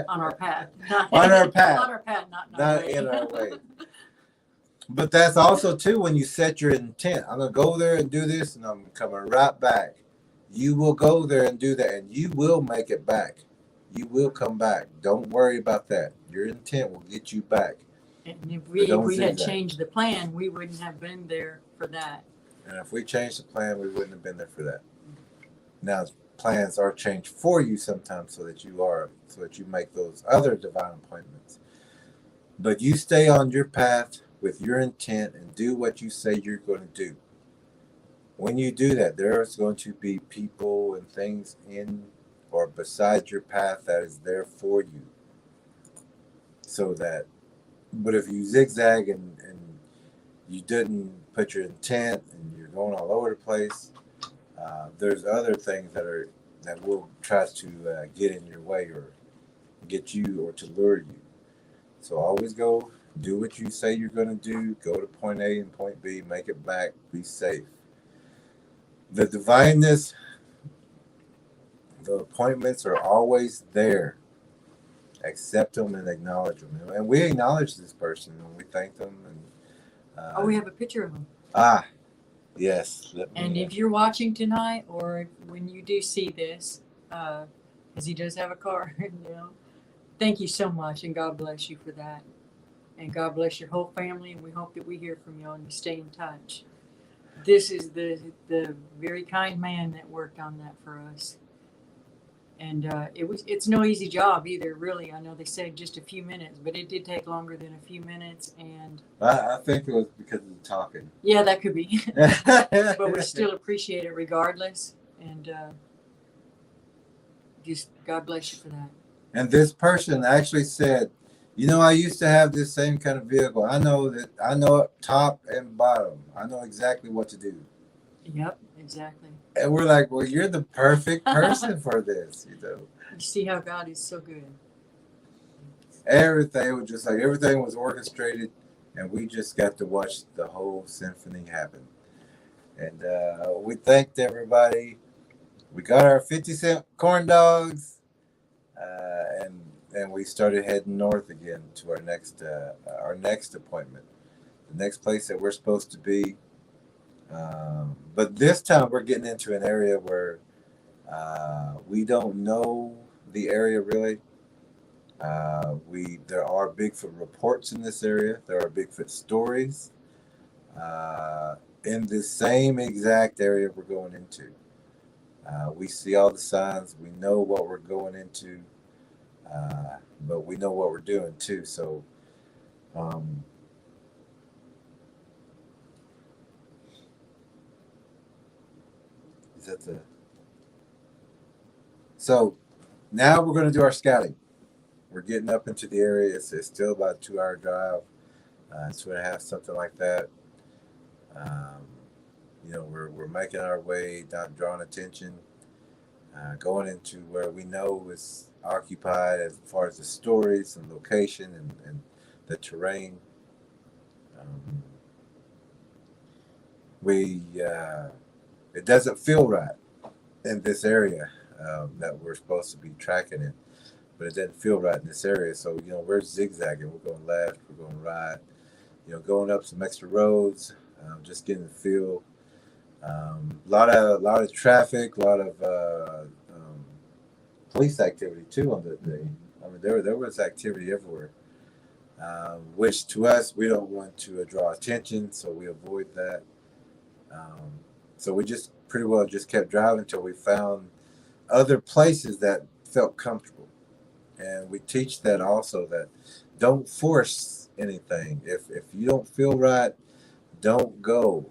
On our path. On our path. On our path, not Not in our way. But that's also, too, when you set your intent. I'm going to go there and do this, and I'm coming right back. You will go there and do that, and you will make it back. You will come back. Don't worry about that. Your intent will get you back. And if we had changed the plan, we wouldn't have been there for that. And if we changed the plan, we wouldn't have been there for that. Now, plans are changed for you sometimes so that you make those other divine appointments. But you stay on your path with your intent and do what you say you're going to do. When you do that, there's going to be people and things in or beside your path that is there for you. But if you zigzag and you didn't put your intent and you're going all over the place, there's other things that will try to get in your way or get you or to lure you. So always go, do what you say you're going to do, go to point A and point B, make it back, be safe. The divineness, the appointments are always there. Accept them and acknowledge them. And we acknowledge this person and we thank them. And we have a picture of him. Yes. And if you're watching tonight or when you do see this, because he does have a card, thank you so much and God bless you for that. And God bless your whole family, and we hope that we hear from you and you stay in touch. This is the very kind man that worked on that for us. And it's no easy job either, really. I know they said just a few minutes, but it did take longer than a few minutes. And I think it was because of the talking. Yeah, that could be. But we still appreciate it regardless. And just God bless you for that. And this person actually said, I used to have this same kind of vehicle. I know it top and bottom. I know exactly what to do. Yep, exactly. And we're like, well, you're the perfect person for this, You see how God is so good. Everything was orchestrated, and we just got to watch the whole symphony happen. And we thanked everybody. We got our 50-cent corn dogs, and we started heading north again to our next appointment, the next place that we're supposed to be. But this time we're getting into an area where we don't know the area really. There are Bigfoot reports in this area. There are Bigfoot stories in the same exact area we're going into. We see all the signs. We know what we're going into, but we know what we're doing too. So So now we're going to do our scouting. We're getting up into the area. It's still about a 2-hour drive, 2.5, something like that. We're making our way, not drawing attention, going into where we know is occupied as far as the stories and location and the terrain. It doesn't feel right in this area that we're supposed to be tracking in, but it doesn't feel right in this area. So we're zigzagging. We're going left. We're going right. Going up some extra roads, just getting the feel. A lot of traffic, a lot of police activity too on the day. I mean, there was activity everywhere. which to us, we don't want to draw attention, so we avoid that. So we just pretty well just kept driving until we found other places that felt comfortable. And we teach that also, that don't force anything. If you don't feel right, don't go.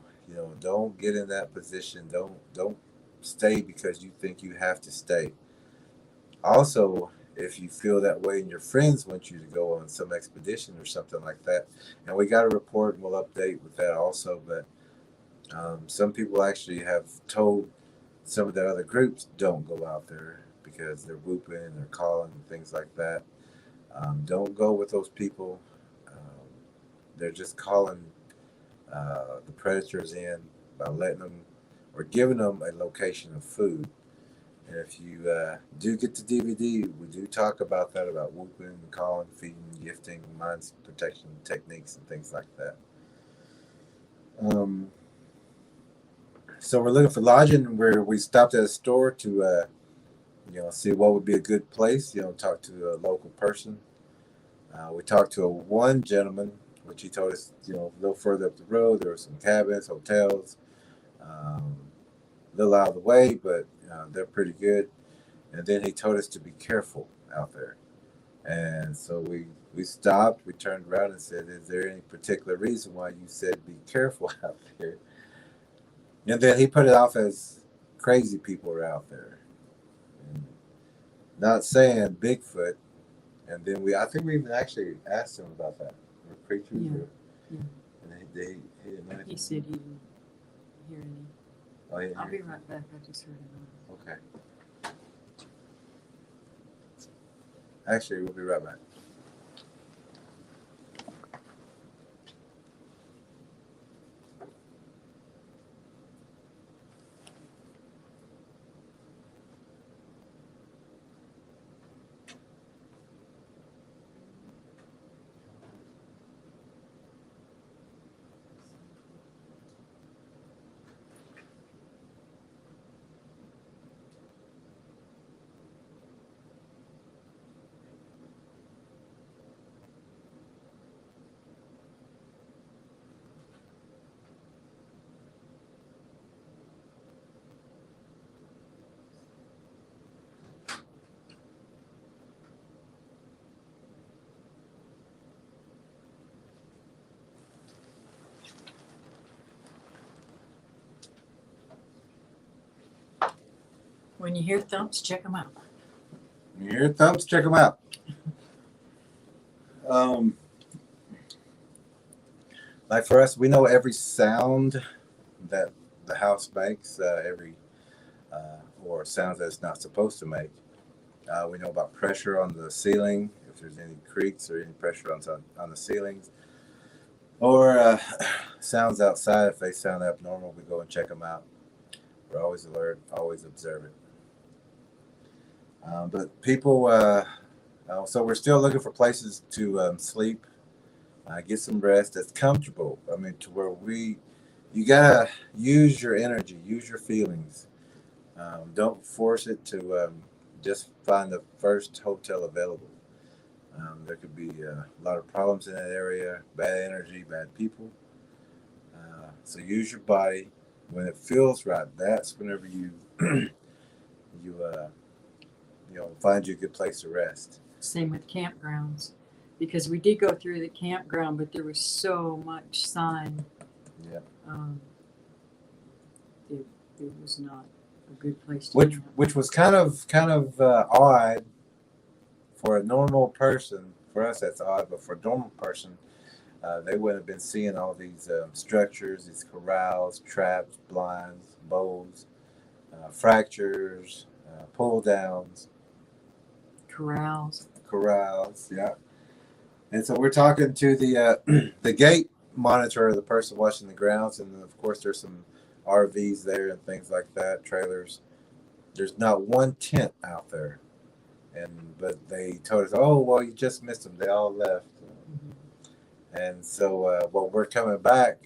Don't get in that position. Don't stay because you think you have to stay. Also, if you feel that way and your friends want you to go on some expedition or something like that, and we got a report and we'll update with that also. But some people actually have told some of the other groups don't go out there because they're whooping or calling and things like that. Don't go with those people. They're just calling the predators in by letting them or giving them a location of food. And if you do get the DVD, we do talk about that, about whooping, calling, feeding, gifting, mind protection techniques, and things like that. So we're looking for lodging where we stopped at a store to, see what would be a good place, talk to a local person. We talked to one gentleman, which he told us, a little further up the road, there were some cabins, hotels, a little out of the way, but they're pretty good. And then he told us to be careful out there. And so we stopped, we turned around and said, is there any particular reason why you said be careful out there? And then he put it off as crazy people are out there. And not saying Bigfoot. And then I think we even actually asked him about that. Or creatures. Yeah. And he didn't know anything. He said he didn't hear any. Oh, yeah. I'll be right back. I just heard it. Okay. Actually, we'll be right back. When you hear thumps, check them out. You hear thumps? Check them out. Like for us, we know every sound that the house makes, or sounds that it's not supposed to make. We know about pressure on the ceiling, if there's any creaks or any pressure on the ceilings, or sounds outside. If they sound abnormal, we go and check them out. We're always alert, always observant. But people, so we're still looking for places to sleep, get some rest that's comfortable. I mean, to where you gotta use your energy, use your feelings. Don't force it to just find the first hotel available. There could be a lot of problems in that area, bad energy, bad people. So use your body. When it feels right, that's whenever you find you a good place to rest. Same with campgrounds, because we did go through the campground, but there was so much sign. Yeah. It was not a good place to camp. Which was kind of odd for a normal person. For us, that's odd, but for a normal person, they wouldn't have been seeing all these structures, these corrals, traps, blinds, bows, fractures, pull downs. Corrals, yeah. And so we're talking to the gate monitor, the person watching the grounds, and then of course there's some RVs there and things like that, trailers. There's not one tent out there, but they told us, oh well, you just missed them. They all left. Mm-hmm. And so when we're coming back,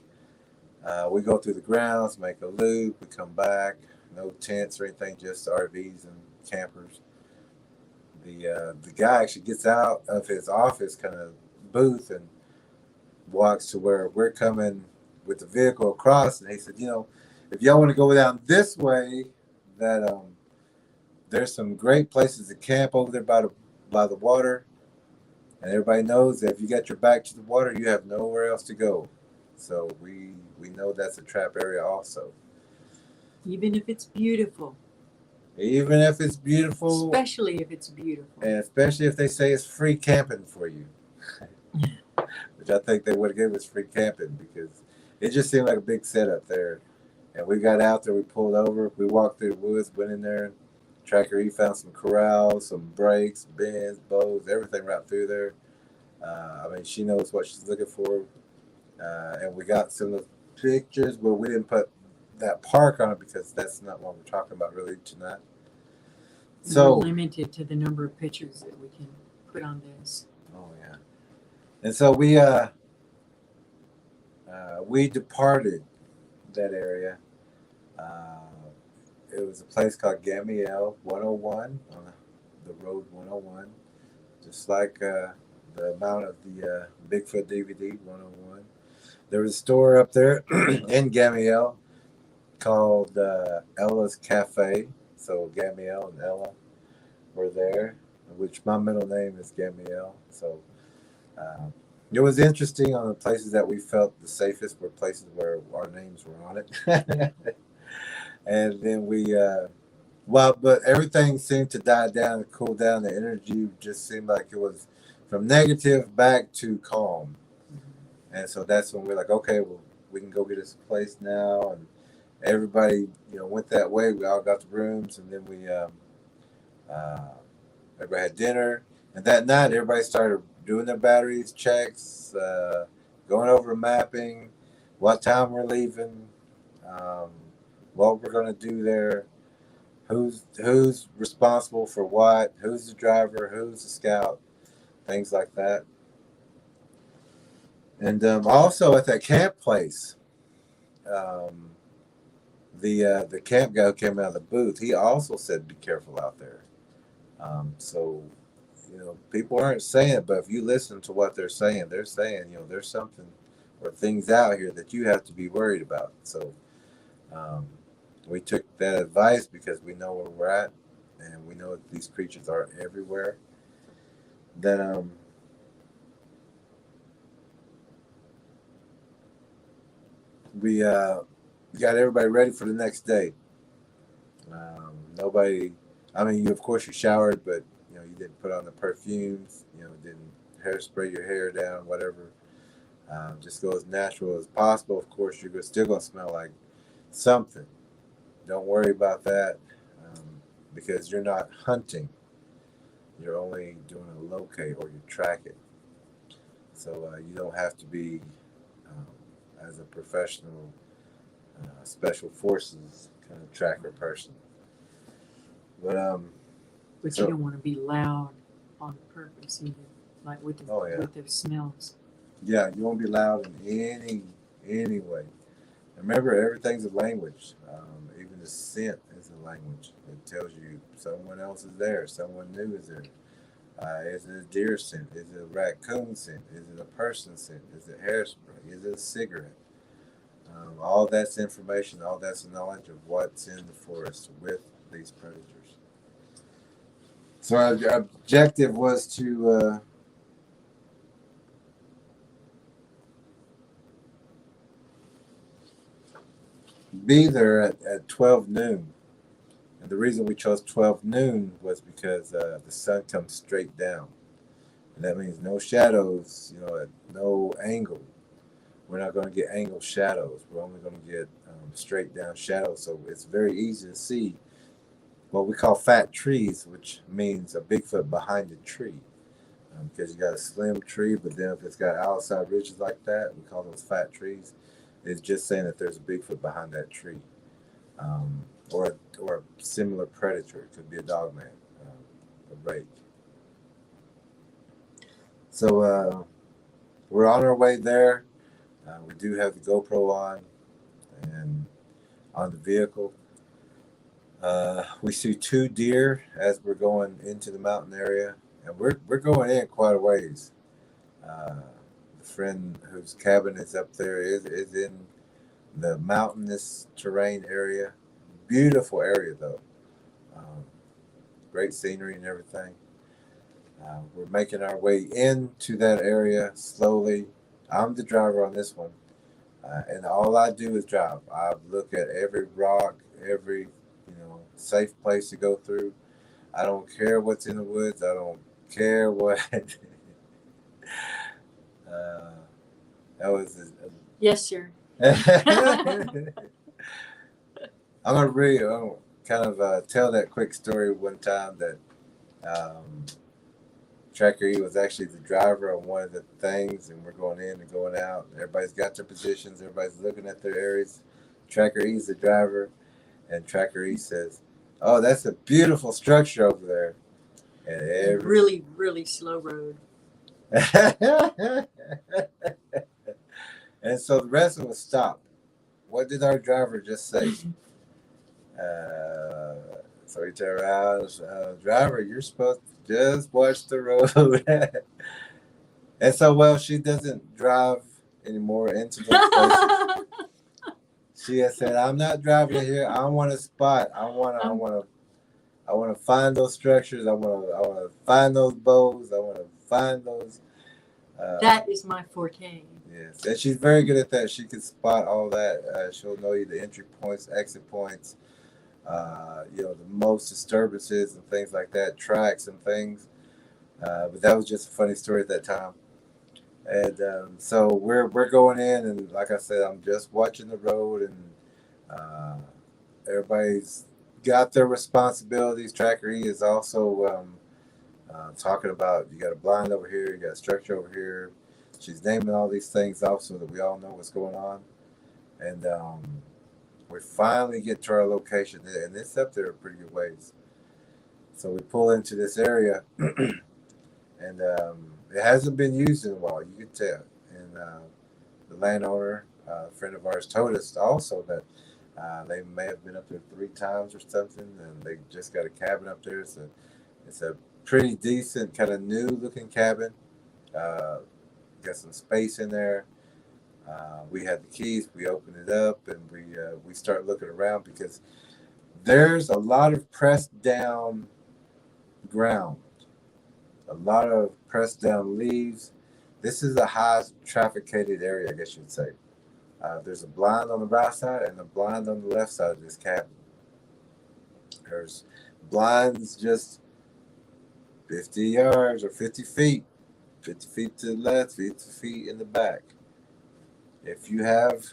we go through the grounds, make a loop, we come back, no tents or anything, just RVs and campers. The guy actually gets out of his office kind of booth and walks to where we're coming with the vehicle across, and he said, if y'all want to go down this way, that there's some great places to camp over there by the water, and everybody knows that if you got your back to the water, you have nowhere else to go. So we know that's a trap area also. Even if it's beautiful. Even if it's beautiful. Especially if it's beautiful. And especially if they say it's free camping for you. Which I think they would have given us free camping, because it just seemed like a big setup there. And we got out there, we pulled over, we walked through the woods, went in there. TrackerElla found some corrals, some brakes, bins, bows, everything right through there. She knows what she's looking for. And we got some of the pictures, but we didn't put that park on it because that's not what we're talking about really tonight. So we're limited to the number of pictures that we can put on this. Oh yeah. And so we departed that area. It was a place called Gammiel 101 on the road 101, just like the amount of the Bigfoot DVD 101. There was a store up there in Gammiel called Ella's Cafe. So Gammiel and Ella were there, which my middle name is Gammiel. So it was interesting. On the places that we felt the safest were places where our names were on it. And then but everything seemed to die down and cool down. The energy just seemed like it was from negative back to calm. And so that's when we're like, okay, well, we can go get us a place now. And everybody, went that way. We all got the rooms, and then everybody had dinner. And that night, everybody started doing their batteries checks, going over mapping, what time we're leaving, what we're going to do there, who's responsible for what, who's the driver, who's the scout, things like that. And also at that camp place, the camp guy who came out of the booth, he also said, be careful out there. So, people aren't saying it, but if you listen to what they're saying, there's something or things out here that you have to be worried about. So we took that advice because we know where we're at, and we know that these creatures are everywhere. Then we got everybody ready for the next day. Of course you showered, but you didn't put on the perfumes, didn't hairspray your hair down, whatever. Just go as natural as possible. Of course, you're still going to smell like something. Don't worry about that, because you're not hunting. You're only doing a locate, or you track it. So you don't have to be, as a professional special forces kind of tracker person. But you don't want to be loud on purpose either, like with the smells. Yeah, you won't be loud in any way. Remember, everything's a language. Even the scent is a language. It tells you someone else is there, someone new is there. Is it a deer scent? Is it a raccoon scent? Is it a person scent? Is it hairspray? Is it a cigarette? All that's information, all that's knowledge of what's in the forest with these predators. So our objective was to be there at 12 noon. And the reason we chose 12 noon was because the sun comes straight down. And that means no shadows, at no angle. We're not going to get angled shadows. We're only going to get straight down shadows. So it's very easy to see what we call fat trees, which means a Bigfoot behind the tree. Because you got a slim tree, but then if it's got outside ridges like that, we call those fat trees. It's just saying that there's a Bigfoot behind that tree. Or a similar predator. It could be a dogman, a rake. So we're on our way there. We do have the GoPro on and on the vehicle. We see 2 deer as we're going into the mountain area, and we're going in quite a ways. The friend whose cabin is up there is in the mountainous terrain area. Beautiful area though. Um, Great scenery and everything. We're making our way into that area slowly. I'm the driver on this one, and all I do is drive. I look at every rock, every safe place to go through. I don't care what's in the woods. I don't care what. That was. Yes, sir. I'm gonna kind of tell that quick story. One time that TrackerE was actually the driver on one of the things, and we're going in and going out. Everybody's got their positions. Everybody's looking at their areas. TrackerE's the driver, and TrackerE says, "Oh, that's a beautiful structure over there." And Really, really slow road. And so the rest of us stopped. What did our driver just say? So he turned around, driver, you're supposed to just watch the road. And so, well, she doesn't drive anymore into those places. She has said, "I'm not driving here. I want a spot. I want to find those structures. I want to find those bows. I want to find those." That is my forte. Yes, and she's very good at that. She can spot all that. She'll know you the entry points, exit points, the most disturbances and things like that, tracks and things. But that was just a funny story at that time. And so we're going in, and like I said, I'm just watching the road, and everybody's got their responsibilities. TrackerE is also talking about you got a blind over here, you got a structure over here. She's naming all these things off so that we all know what's going on. And we finally get to our location, and it's up there a pretty good ways. So we pull into this area, and it hasn't been used in a while. You can tell. And the landowner, a friend of ours, told us also that they may have been up there 3 times or something, and they just got a cabin up there. So it's a pretty decent, kind of new looking cabin. Got some space in there. We had the keys. We opened it up, and we start looking around because there's a lot of pressed down ground, a lot of pressed down leaves. This is a high trafficated area, I guess you'd say. There's a blind on the right side and a blind on the left side of this cabin. There's blinds just 50 yards or 50 feet, 50 feet to the left, 50 feet in the back. If you have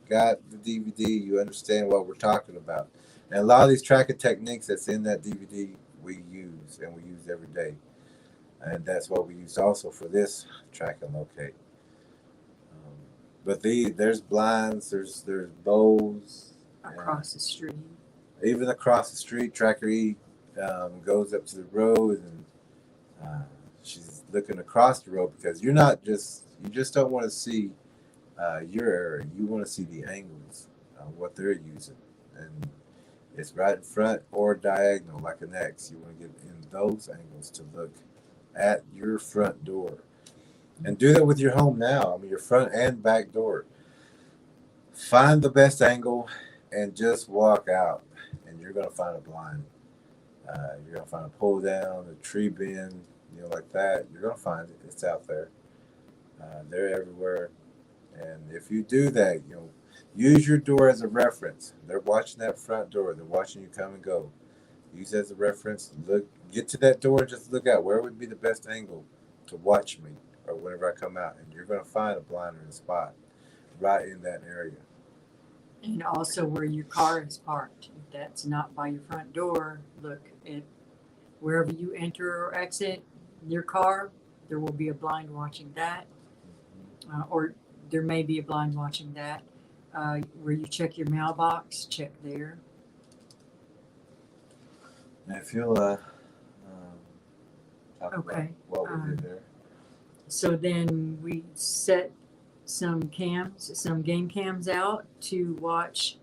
got the DVD, you understand what we're talking about. And a lot of these tracking techniques that's in that DVD we use, and we use every day. And that's what we use also for this track and locate. But there's blinds, there's bows. Across the street. Even across the street, TrackerE goes up to the road, and she's looking across the road because you just don't want to see your area. You want to see the angles, what they're using. And it's right in front or diagonal like an X. You want to get in those angles to look at your front door. And do that with your home now. I mean, your front and back door. Find the best angle and just walk out, and you're going to find a blind. You're going to find a pull down, a tree bend, like that. You're going to find it. It's out there. They're everywhere. And if you do that, use your door as a reference. They're watching that front door. They're watching you come and go. Use it as a reference. Get to that door and just look out. Where would be the best angle to watch me or whenever I come out? And you're going to find a blind or a spot right in that area. And also where your car is parked. If that's not by your front door, look at wherever you enter or exit your car, there will be a blind watching that. Or there may be a blind watching that. Where you check your mailbox, check there. And if you'll talk Okay. about what we did there. So then we set some game cams out to watch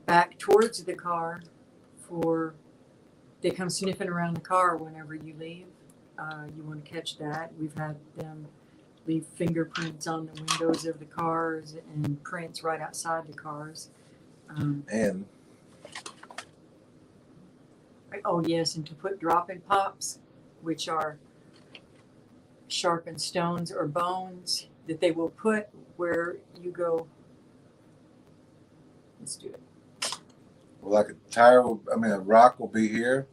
back towards the car they come sniffing around the car whenever you leave. You want to catch that. We've had them leave fingerprints on the windows of the cars and prints right outside the cars. And Oh yes, and to put drop-in pops, which are sharpened stones or bones that they will put where you go. Let's do it. well, like a rock will be here,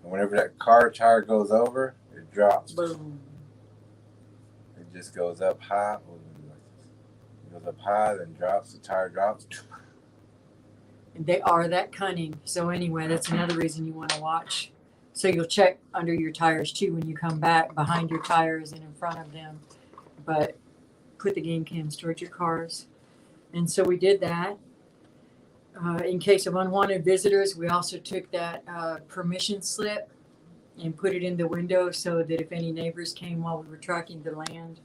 and whenever that car tire goes over, it drops. Boom. It just goes up high. It goes up high, then drops. The tire drops. And they are that cunning. So anyway, that's another reason you want to watch. So you'll check under your tires too when you come back, behind your tires and in front of them. But put the game cams towards your cars. And so we did that. In case of unwanted visitors, we also took that permission slip and put it in the window so that if any neighbors came while we were tracking the land,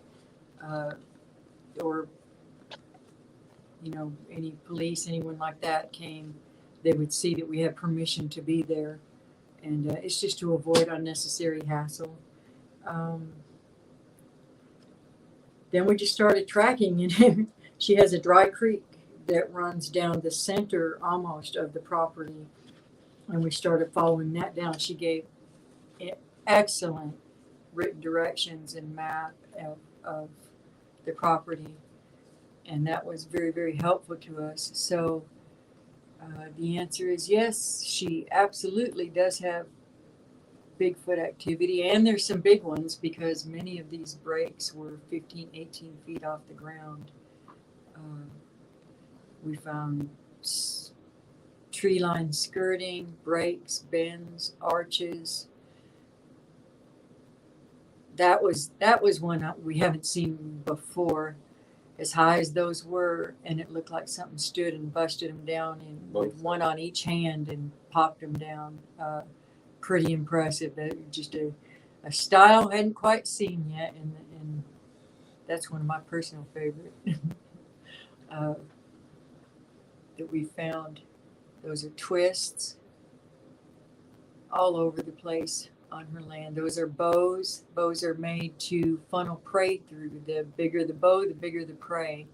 or any police, anyone like that came, they would see that we had permission to be there. And it's just to avoid unnecessary hassle. Then we just started tracking, and she has a dry creek that runs down the center almost of the property. And we started following that down. She gave excellent written directions and map of the property. And that was very, very helpful to us. So the answer is yes, she absolutely does have Bigfoot activity. And there's some big ones because many of these breaks were 15, 18 feet off the ground. We found tree line skirting, breaks, bends, arches. That was one we haven't seen before. As high as those were, and it looked like something stood and busted them down, and with one on each hand and popped them down. Pretty impressive. That just a style I hadn't quite seen yet, and that's one of my personal favorite that we found. Those are twists all over the place on her land. Those are bows. Bows are made to funnel prey through. The bigger the bow, the bigger the prey.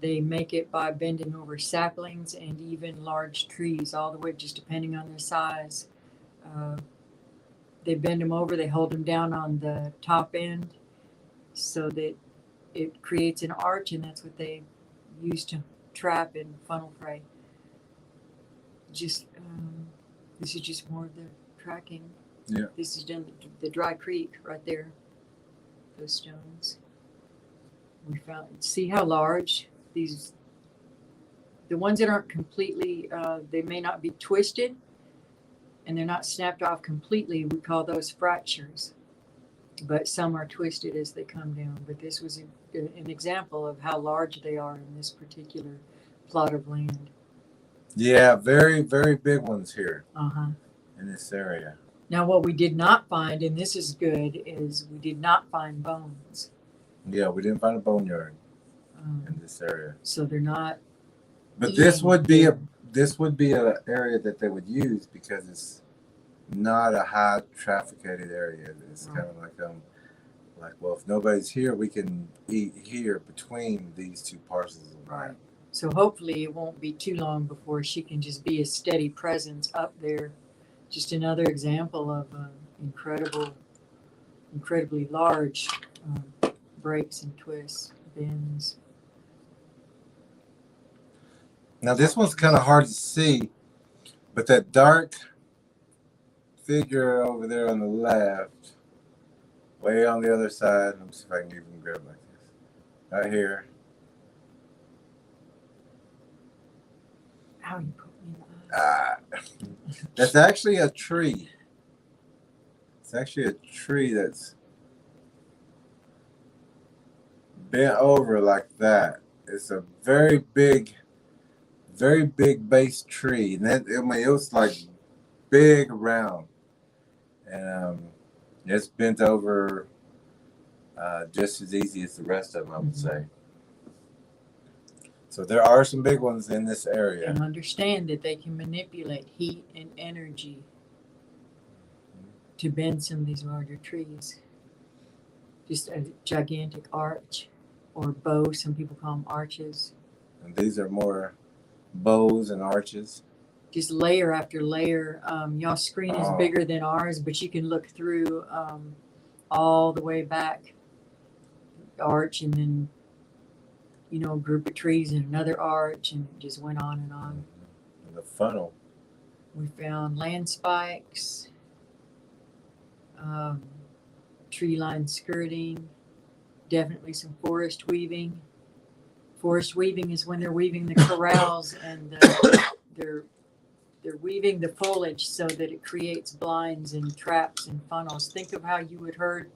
They make it by bending over saplings and even large trees, all the way, just depending on their size. They bend them over, they hold them down on the top end so that it creates an arch, and that's what they use to trap and funnel prey. This is just more of the tracking. Yeah. This is done the dry creek right there. Those stones. We found. See how large these. The ones that aren't completely, they may not be twisted, and they're not snapped off completely. We call those fractures. But some are twisted as they come down. But this was an example of how large they are in this particular plot of land. Yeah, very, very big ones here in this area. Now, what we did not find, and this is good, is we did not find bones. Yeah, we didn't find a boneyard in this area. So they're not. But this would be an area that they would use because it's not a high trafficked area. It's kind of like well, if nobody's here, we can eat here between these two parcels of land. Right. So hopefully it won't be too long before she can just be a steady presence up there. Just another example of incredibly large breaks and twists, bends. Now this one's kind of hard to see, but that dark figure over there on the left, way on the other side, let me see if I can even grab like this, right here. How you put me in the eyes? That's actually a tree. It's actually a tree that's bent over like that. It's a very big base tree, and it was like big around, and it's bent over just as easy as the rest of them, I would say. So there are some big ones in this area. And understand that they can manipulate heat and energy to bend some of these larger trees. just a gigantic arch, or bow. Some people call them arches. And these are more bows and arches. Just layer after layer. Y'all's screen is Oh. bigger than ours, but you can look through all the way back, arch, and then a group of trees and another arch, and it just went on and on. And the funnel. We found land spikes, tree line skirting, definitely some forest weaving. Forest weaving is when they're weaving the corrals and they're weaving the foliage so that it creates blinds and traps and funnels. Think of how you would herd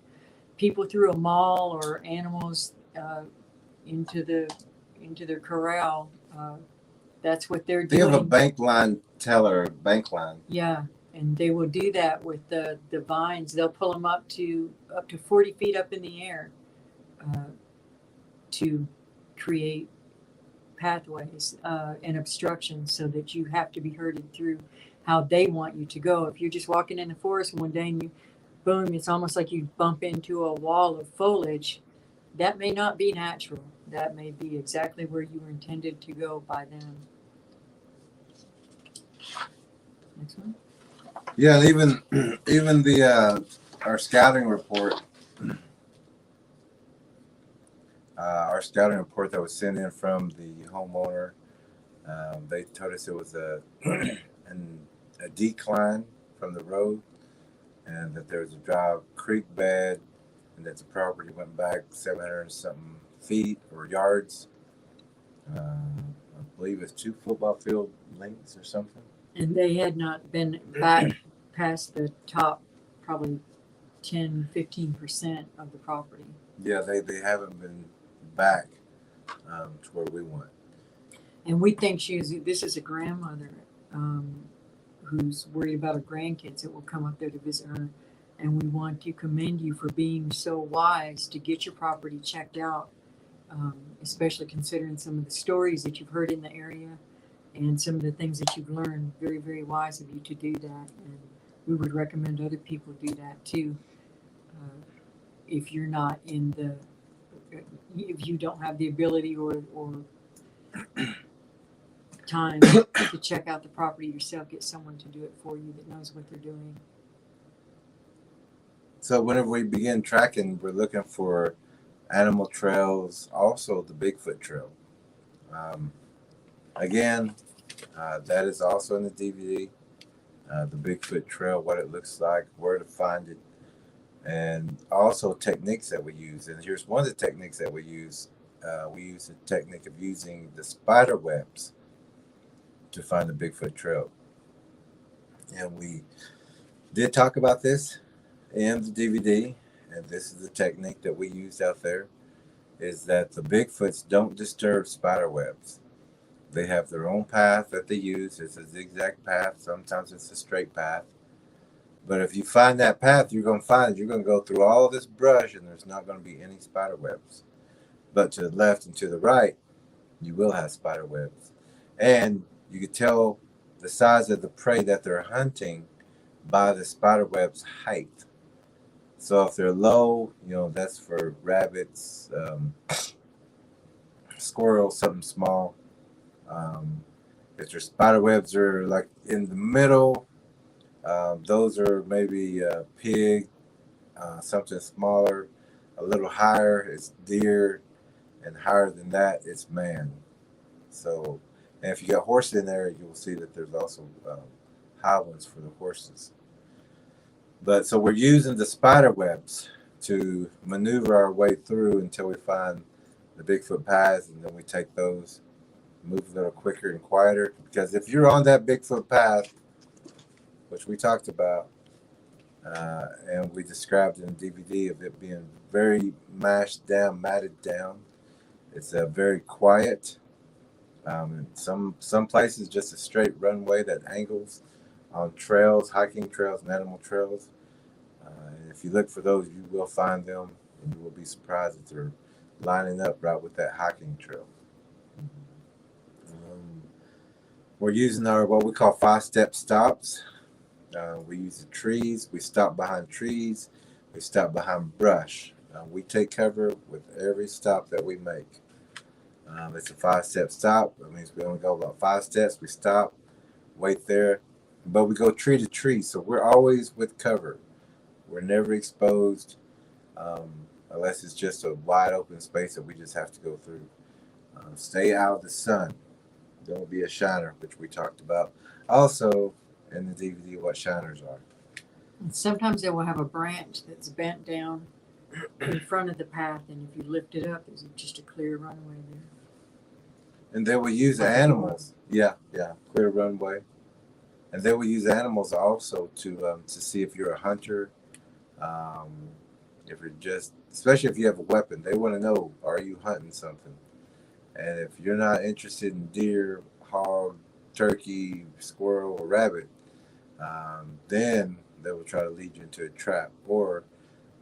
people through a mall or animals into their corral. That's what they're They doing. have a bank line teller, bank line. Yeah, and they will do that with the vines. They'll pull them up to 40 feet up in the air to create pathways and obstructions so that you have to be herded through how they want you to go. If you're just walking in the forest one day and boom, it's almost like you bump into a wall of foliage. That may not be natural. That may be exactly where you were intended to go by them. Next one. Yeah, and even the our scouting report. Our scouting report that was sent in from the homeowner, they told us it was a decline from the road, and that there was a dry creek bed, and that the property went back 700 and something feet or yards. I believe it's 2 football field lengths or something. And they had not been back past the top, probably 10-15% of the property. Yeah, they haven't been back to where we want. And we think this is a grandmother who's worried about her grandkids that will come up there to visit her. And we want to commend you for being so wise to get your property checked out, especially considering some of the stories that you've heard in the area and some of the things that you've learned. Very, very wise of you to do that. And we would recommend other people do that too. If you're not if you don't have the ability or time to check out the property yourself, get someone to do it for you that knows what they're doing. So whenever we begin tracking, we're looking for animal trails, also the Bigfoot trail. Again, that is also in the DVD, the Bigfoot trail, what it looks like, where to find it, and also techniques that we use. And here's one of the techniques that we use. We use the technique of using the spider webs to find the Bigfoot trail. And we did talk about this in the DVD, and this is the technique that we used out there, is that the Bigfoots don't disturb spider webs. They have their own path that they use. It's a zigzag path. Sometimes it's a straight path. But if you find that path, you're going to find it. You're going to go through all this brush, and there's not going to be any spider webs. But to the left and to the right, you will have spider webs. And you can tell the size of the prey that they're hunting by the spider web's height. So if they're low, that's for rabbits, squirrels, something small. If your spider webs are like in the middle, those are maybe pig, something smaller. A little higher, it's deer, and higher than that, it's man. So, and if you got horses in there, you will see that there's also high ones for the horses. But so we're using the spider webs to maneuver our way through until we find the Bigfoot paths, and then we take those, move a little quicker and quieter. Because if you're on that Bigfoot path, which we talked about, and we described in the DVD of it being very mashed down, matted down, it's very quiet. In some places, just a straight runway that angles on trails, hiking trails, and animal trails. And if you look for those, you will find them, and you will be surprised that they're lining up right with that hiking trail. We're using our what we call 5-step stops. We use the trees. We stop behind trees. We stop behind brush. We take cover with every stop that we make. It's a 5-step stop. That means we only go about 5 steps. We stop, wait there, but we go tree to tree. So we're always with cover. We're never exposed unless it's just a wide open space that we just have to go through. Stay out of the sun. Don't be a shiner, which we talked about also in the DVD what shiners are. And sometimes they will have a branch that's bent down in front of the path, and if you lift it up, there's just a clear runway there. And they will use animals. Yeah, clear runway. And they will use animals also to see if you're a hunter. If you're just, especially if you have a weapon, they want to know, are you hunting something? And if you're not interested in deer, hog, turkey, squirrel, or rabbit, then they will try to lead you into a trap. Or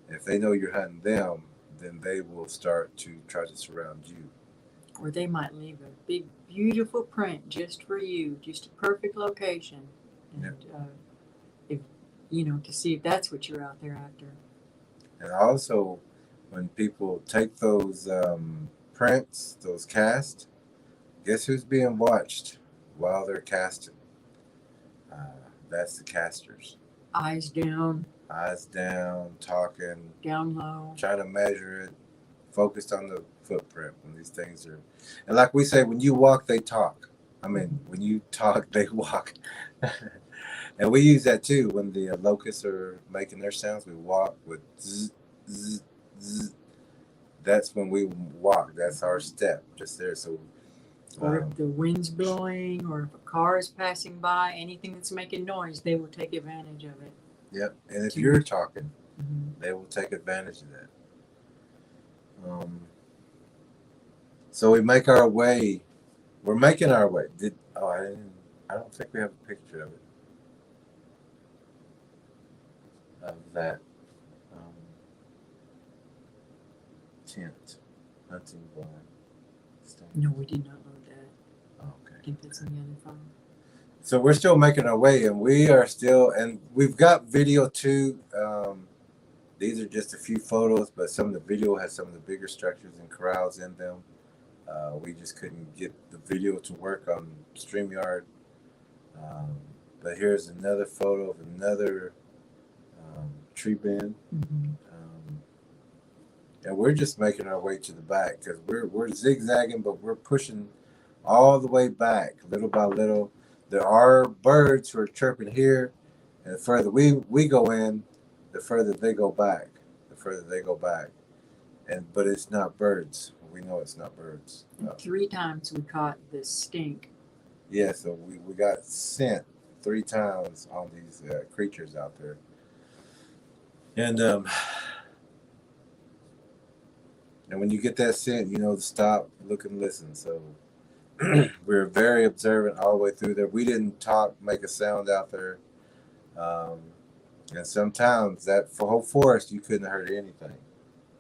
if they know you're hunting them, then they will start to try to surround you. Or they might leave a big, beautiful print just for you, just a perfect location. And if to see if that's what you're out there after. And also, when people take those prints, those casts, guess who's being watched while they're casting? That's the casters. Eyes down, talking, down low, trying to measure it, focused on the footprint when these things are. And like we say, when you walk, they talk. I mean, when you talk, they walk. And we use that too when the locusts are making their sounds. We walk with zzz, zzz, zzz. That's when we walk. That's our step, just there. So, or if the wind's blowing, or if a car is passing by, anything that's making noise, they will take advantage of it. Yep. And if you're talking, Mm-hmm. they will take advantage of that. So we make our way. We're making our way. I don't think we have a picture of it. Of that tent, hunting barn. No, we did not load that. Oh, okay. I think that's in the other phone. So we're still making our way, and we are still, and we've got video too. These are just a few photos, but some of the video has some of the bigger structures and corrals in them. We just couldn't get the video to work on StreamYard. But here's another photo of another tree bend. Mm-hmm. And we're just making our way to the back because we're zigzagging, but we're pushing all the way back, little by little. There are birds who are chirping here, and the further we go in, the further they go back. But it's not birds. We know it's not birds. 3 times we caught this stink. Yeah, so we got sent 3 times on these creatures out there. And when you get that scent, you know to stop, look, and listen. So we were very observant all the way through there. We didn't talk, make a sound out there. And sometimes that whole forest, you couldn't have heard anything.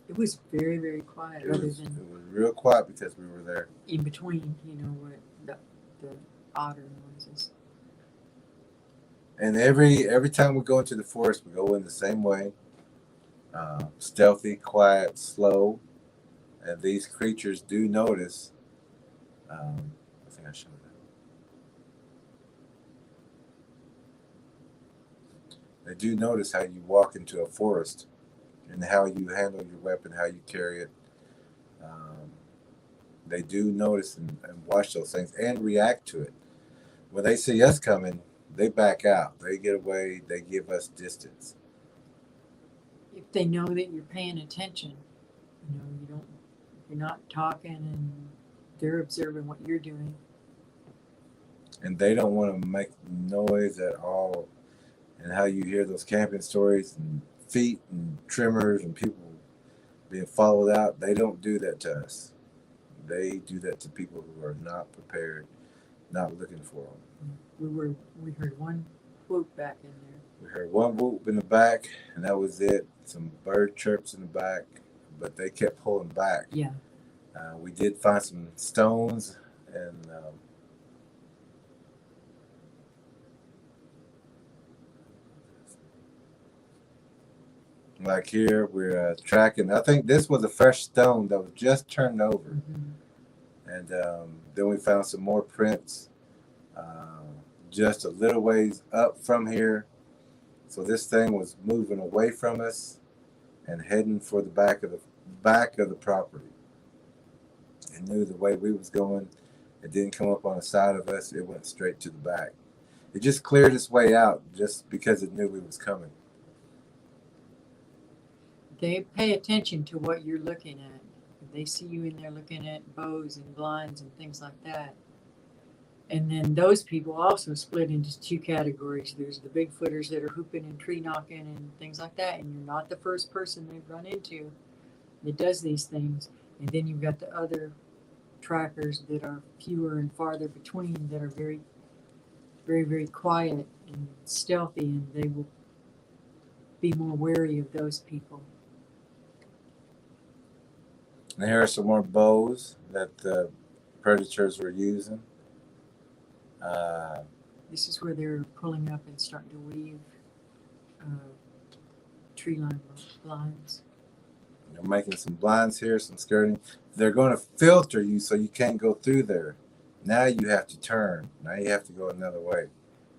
It was very, very quiet. It was real quiet because we were there. In between, what the otter noises. And every time we go into the forest, we go in the same way. Stealthy, quiet, slow. And these creatures do notice. I think I showed that. They do notice how you walk into a forest and how you handle your weapon, how you carry it. They do notice and watch those things and react to it. When they see us coming, they back out. They get away. They give us distance. If they know that you're paying attention, you're not talking and they're observing what you're doing. And they don't want to make noise at all. And how you hear those camping stories and feet and tremors and people being followed out, they don't do that to us. They do that to people who are not prepared, not looking for them. We heard one whoop back in there. We heard one whoop in the back, and that was it. Some bird chirps in the back, but they kept pulling back. Yeah. We did find some stones, and Like here, we're tracking. I think this was a fresh stone that was just turned over. And then we found some more prints just a little ways up from here. So this thing was moving away from us and heading for the back of the property. It knew the way we was going. It didn't come up on the side of us. It went straight to the back. It just cleared its way out just because it knew we was coming. They pay attention to what you're looking at. If they see you in there looking at bows and blinds and things like that. And then those people also split into two categories. There's the Bigfooters that are hooping and tree knocking and things like that. And you're not the first person they've run into that does these things. And then you've got the other trackers that are fewer and farther between, that are very, very, very quiet and stealthy, and they will be more wary of those people. And here are some more bows that the predators were using. This is where they're pulling up and starting to weave tree line blinds. They're making some blinds here, some skirting. They're going to filter you so you can't go through there. Now you have to turn. Now you have to go another way.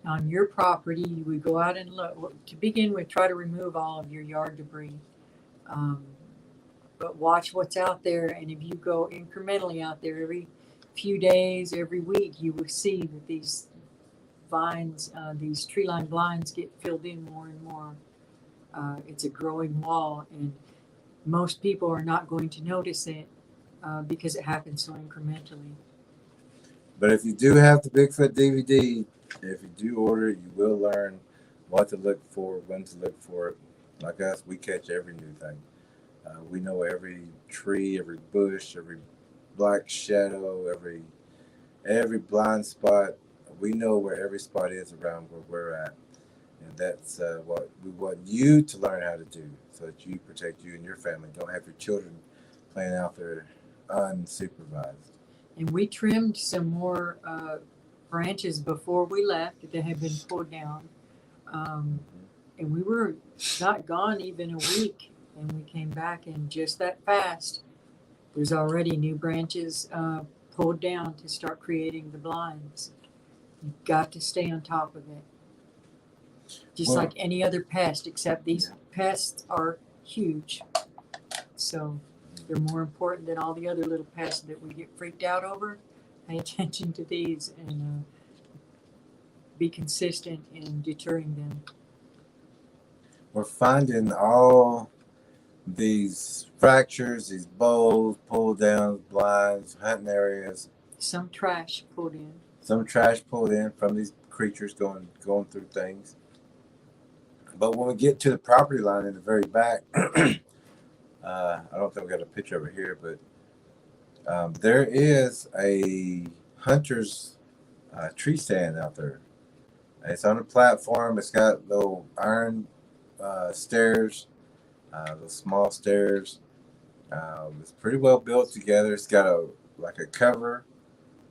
On your property, you would go out and look. To begin with, try to remove all of your yard debris. But watch what's out there, and if you go incrementally out there every few days, every week, you will see that these vines, these tree line blinds get filled in more and more. It's a growing wall, and most people are not going to notice it because it happens so incrementally. But if you do have the Bigfoot DVD, if you do order it, you will learn what to look for, when to look for it. Like us, we catch every new thing. We know every tree, every bush, every black shadow, every blind spot. We know where every spot is around where we're at. And that's what we want you to learn how to do, so that you protect you and your family. Don't have your children playing out there unsupervised. And we trimmed some more branches before we left that had been pulled down. And we were not gone even a week. And we came back, and just that fast, there's already new branches pulled down to start creating the blinds. You've got to stay on top of it. Just like any other pest, except these pests are huge. So they're more important than all the other little pests that we get freaked out over. Pay attention to these and be consistent in deterring them. We're finding all these fractures, these bowls, pull downs, blinds, hunting areas. Some trash pulled in. Some trash pulled in from these creatures going through things. But when we get to the property line in the very back, I don't think we got a picture of it here, but there is a hunter's tree stand out there. It's on a platform. It's got little iron stairs, those small stairs. It's pretty well built together. It's got a cover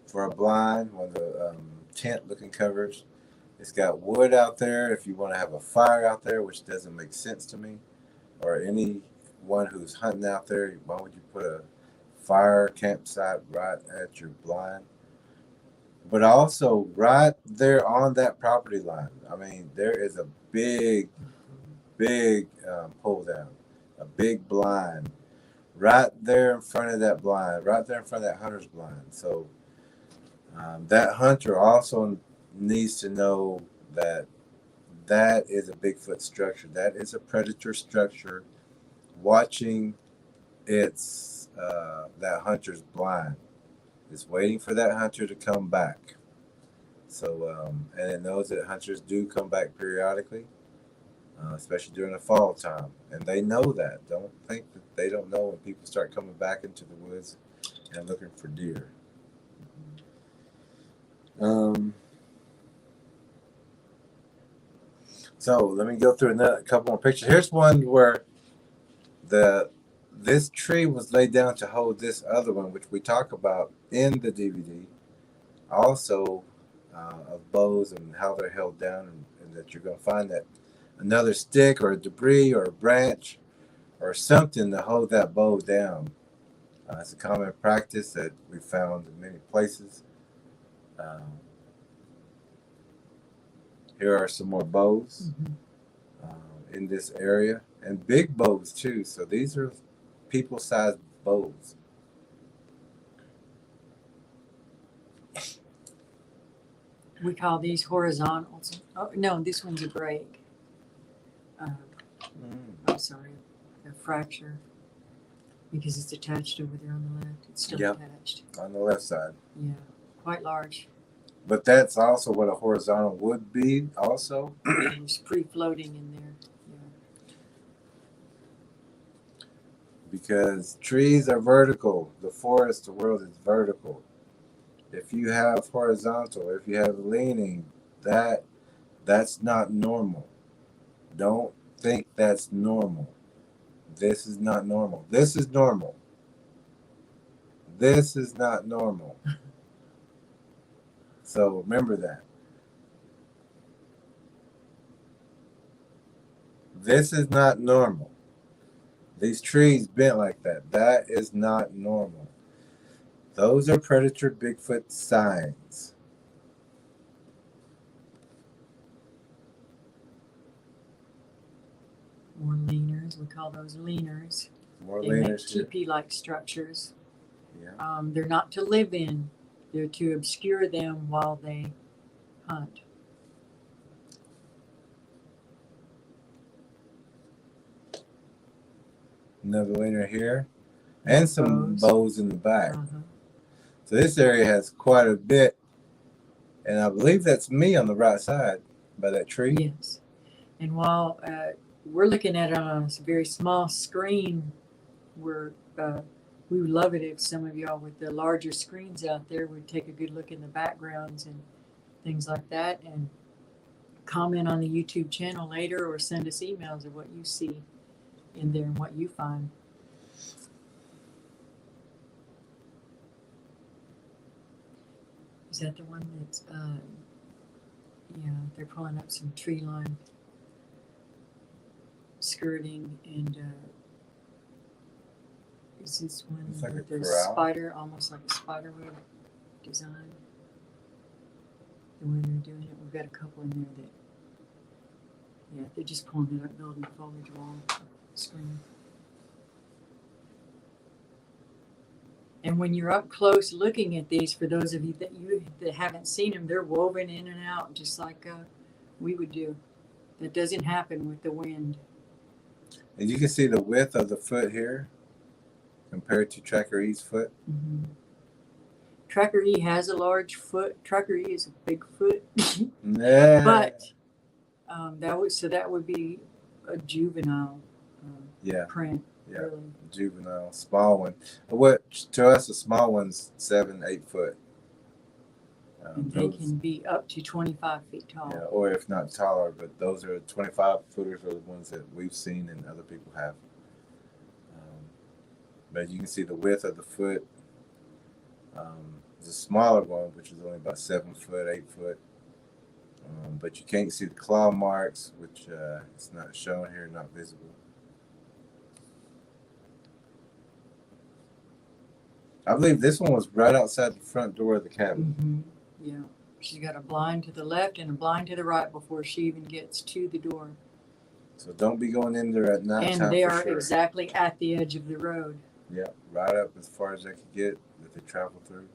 for a blind, one of the tent-looking covers. It's got wood out there if you want to have a fire out there, which doesn't make sense to me. Or anyone who's hunting out there, why would you put a fire campsite right at your blind? But also right there on that property line, I mean, there is a big pull down, a big blind right there in front of that blind, right there in front of that hunter's blind. So that hunter also needs to know that that is a Bigfoot structure. That is a predator structure watching its that hunter's blind. It's waiting for that hunter to come back. So and it knows that hunters do come back periodically, especially during the fall time, and they know that. Don't think that they don't know when people start coming back into the woods and looking for deer. So let me go through a couple more pictures. Here's one where this tree was laid down to hold this other one, which we talk about in the DVD. Also of bows and how they're held down, and that you're going to find that another stick or a debris or a branch or something to hold that bow down. It's a common practice that we found in many places. Here are some more bows in this area, and big bows too. So these are people-sized bows. We call these horizontals. Oh, no, this one's a break. I'm sorry, a fracture. Because it's attached over there on the left. It's still attached. On the left side. Yeah, quite large. But that's also what a horizontal would be also. It's free-floating in there. Yeah. Because trees are vertical. The forest, the world is vertical. If you have horizontal, if you have leaning, that's not normal. Don't think that's normal. This is not normal. This is normal. This is not normal. So remember that. This is not normal. These trees bent like that. That is not normal. Those are predator Bigfoot signs. More leaners. We call those leaners. More They make leaners here. teepee-like structures. Yeah. They're not to live in. They're to obscure them while they hunt. Another leaner here. And some Bows. bows in the back. Uh-huh. So this area has quite a bit. And I believe that's me on the right side by that tree. Yes. And while we're looking at it on a very small screen, we would love it if some of y'all with the larger screens out there would take a good look in the backgrounds and things like that and comment on the YouTube channel later or send us emails of what you see in there and what you find. Is that the one that's, yeah, they're pulling up some tree line skirting and is this one It's like a with the corral. spider, almost like a spider web design? The way they're doing it, we've got a couple in there that, yeah, they're just pulling it up, building a foliage wall screen. And when you're up close looking at these, for those of you that haven't seen them, they're woven in and out just like we would do. That doesn't happen with the wind. And you can see the width of the foot here compared to Tracker E's foot. Mm-hmm. Tracker E has a large foot. Tracker E is a big foot. Yeah. But that would be a juvenile Yeah. print. Yeah. Really. Juvenile, small one. What to us, a small one's 7-8 foot. And they can be up to 25 feet tall. Yeah, or if not taller, but those are 25 footers are the ones that we've seen and other people have. But you can see the width of the foot. The smaller one, which is only about 7 foot, 8 foot. But you can't see the claw marks, which it's not shown here, not visible. I believe this one was right outside the front door of the cabin. Mm-hmm. Yeah. She's got a blind to the left and a blind to the right before she even gets to the door. So don't be going in there at night time. And they for are sure. exactly at the edge of the road. Yeah, right up as far as they can get that they travel through.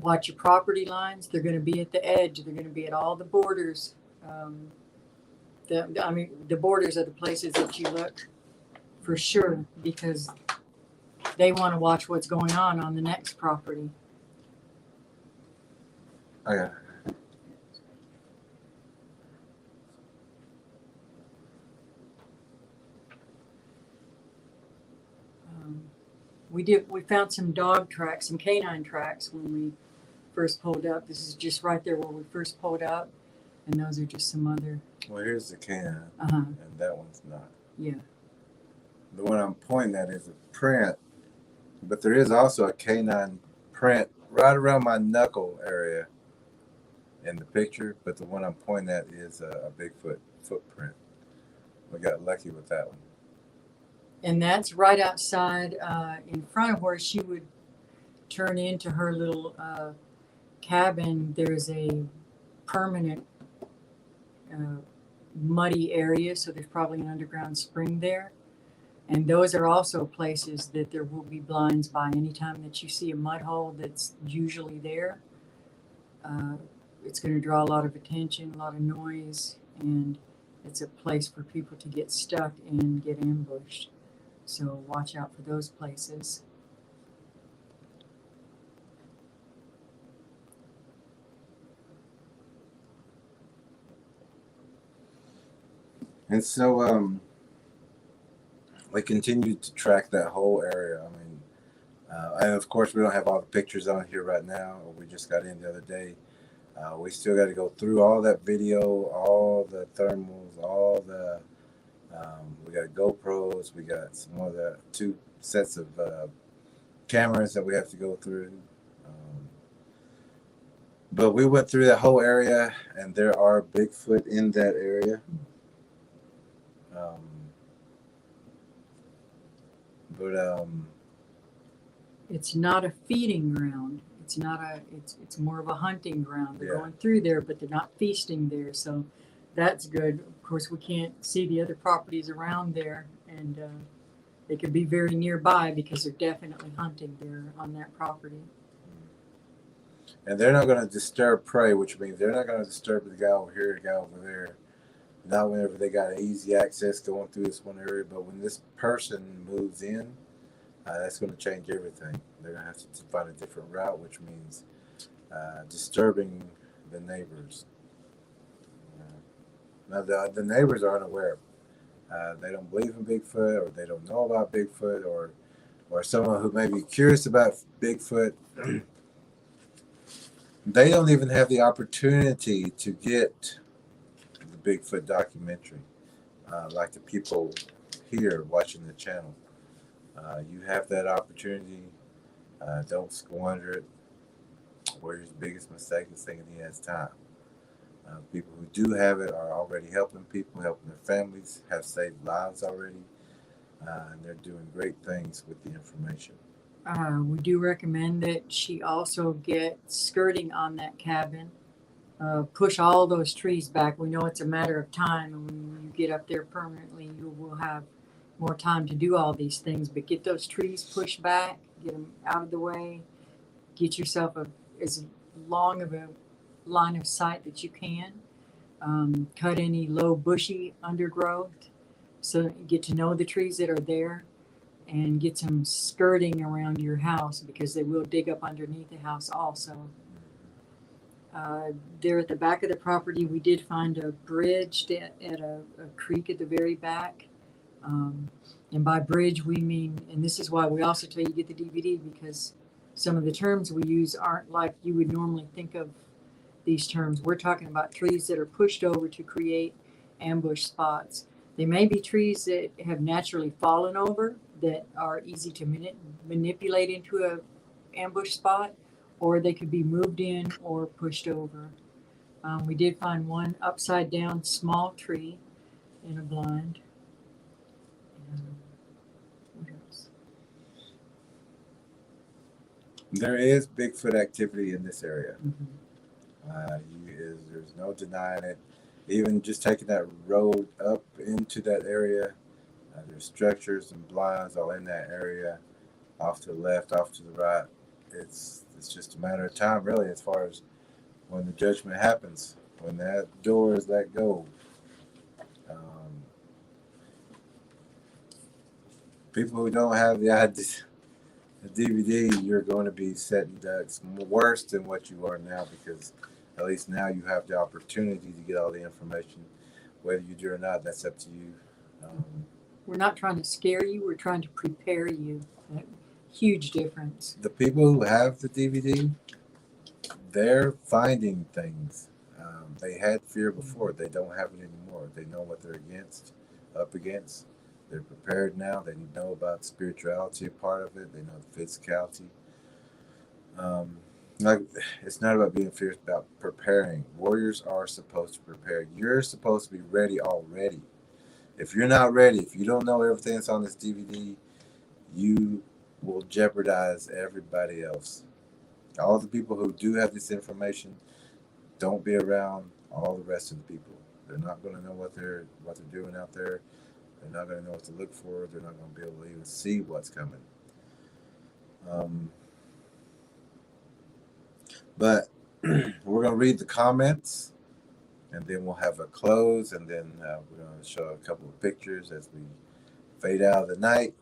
Watch your property lines. They're going to be at the edge. They're going to be at all the borders. The borders are the places that you look for sure because they want to watch what's going on the next property. Oh, yeah. We found some dog tracks, some canine tracks when we first pulled up. This is just right there where we first pulled up, and those are just some other. Well, here's the canine, and that one's not. Yeah. The one I'm pointing at is a print, but there is also a canine print right around my knuckle area in the picture, but the one I'm pointing at is a Bigfoot footprint. We got lucky with that one. And that's right outside, in front of where she would turn into her little cabin. There's a permanent muddy area, so there's probably an underground spring there. And those are also places that there will be blinds by. Anytime that you see a mud hole that's usually there, it's going to draw a lot of attention, a lot of noise, and it's a place for people to get stuck and get ambushed. So watch out for those places. And so we continued to track that whole area. I mean, and of course we don't have all the pictures on here right now. We just got in the other day. We still got to go through all that video, all the thermals, all the we got GoPros, we got some more of the 2 sets of cameras that we have to go through. But we went through that whole area, and there are Bigfoot in that area. It's not a feeding ground. It's not a. It's more of a hunting ground. They're Yeah. going through there, but they're not feasting there. So that's good. Of course, we can't see the other properties around there, and they could be very nearby because they're definitely hunting there on that property. And they're not going to disturb prey, which means they're not going to disturb the guy over here, the guy over there. Not whenever they got easy access going through this one area, but when this person moves in, that's going to change everything. They're going to have to find a different route, which means disturbing the neighbors. Now, the neighbors are unaware. They don't believe in Bigfoot, or they don't know about Bigfoot, or someone who may be curious about Bigfoot. They don't even have the opportunity to get the Bigfoot documentary like the people here watching the channel. You have that opportunity. Don't squander it. Warrior's biggest mistake is thinking he has time. People who do have it are already helping people, helping their families, have saved lives already, and they're doing great things with the information. We do recommend that she also get skirting on that cabin. Push all those trees back. We know it's a matter of time, and when you get up there permanently, you will have more time to do all these things. But get those trees pushed back, get them out of the way, get yourself as long of a line of sight that you can. Cut any low bushy undergrowth so that you get to know the trees that are there, and get some skirting around your house because they will dig up underneath the house also. There at the back of the property, we did find a bridge at a creek at the very back. And by bridge, we mean, and this is why we also tell you get the DVD, because some of the terms we use aren't like you would normally think of these terms. We're talking about trees that are pushed over to create ambush spots. They may be trees that have naturally fallen over that are easy to manipulate into a ambush spot, or they could be moved in or pushed over. We did find one upside down small tree in a blind. What else? There is Bigfoot activity in this area. Mhm. There's no denying it. Even just taking that road up into that area, there's structures and blinds all in that area, off to the left, off to the right. It's just a matter of time, really, as far as when the judgment happens, when that door is let go. People who don't have the DVD, you're going to be setting ducks worse than what you are now, because at least now you have the opportunity to get all the information. Whether you do or not, that's up to you. We're not trying to scare you, we're trying to prepare you. Huge difference. The people who have the DVD, they're finding things. They had fear before. They don't have it anymore. They know what they're up against. They're prepared now. They know about spirituality, part of it. They know the physicality. It's not about being fierce, about preparing. Warriors are supposed to prepare. You're supposed to be ready already. If you're not ready, if you don't know everything that's on this DVD, you will jeopardize everybody else. All the people who do have this information, don't be around all the rest of the people. They're not going to know what they're doing out there. They're not going to know what to look for. They're not going to be able to even see what's coming. But we're going to read the comments, and then we'll have a close, and then we're going to show a couple of pictures as we fade out of the night.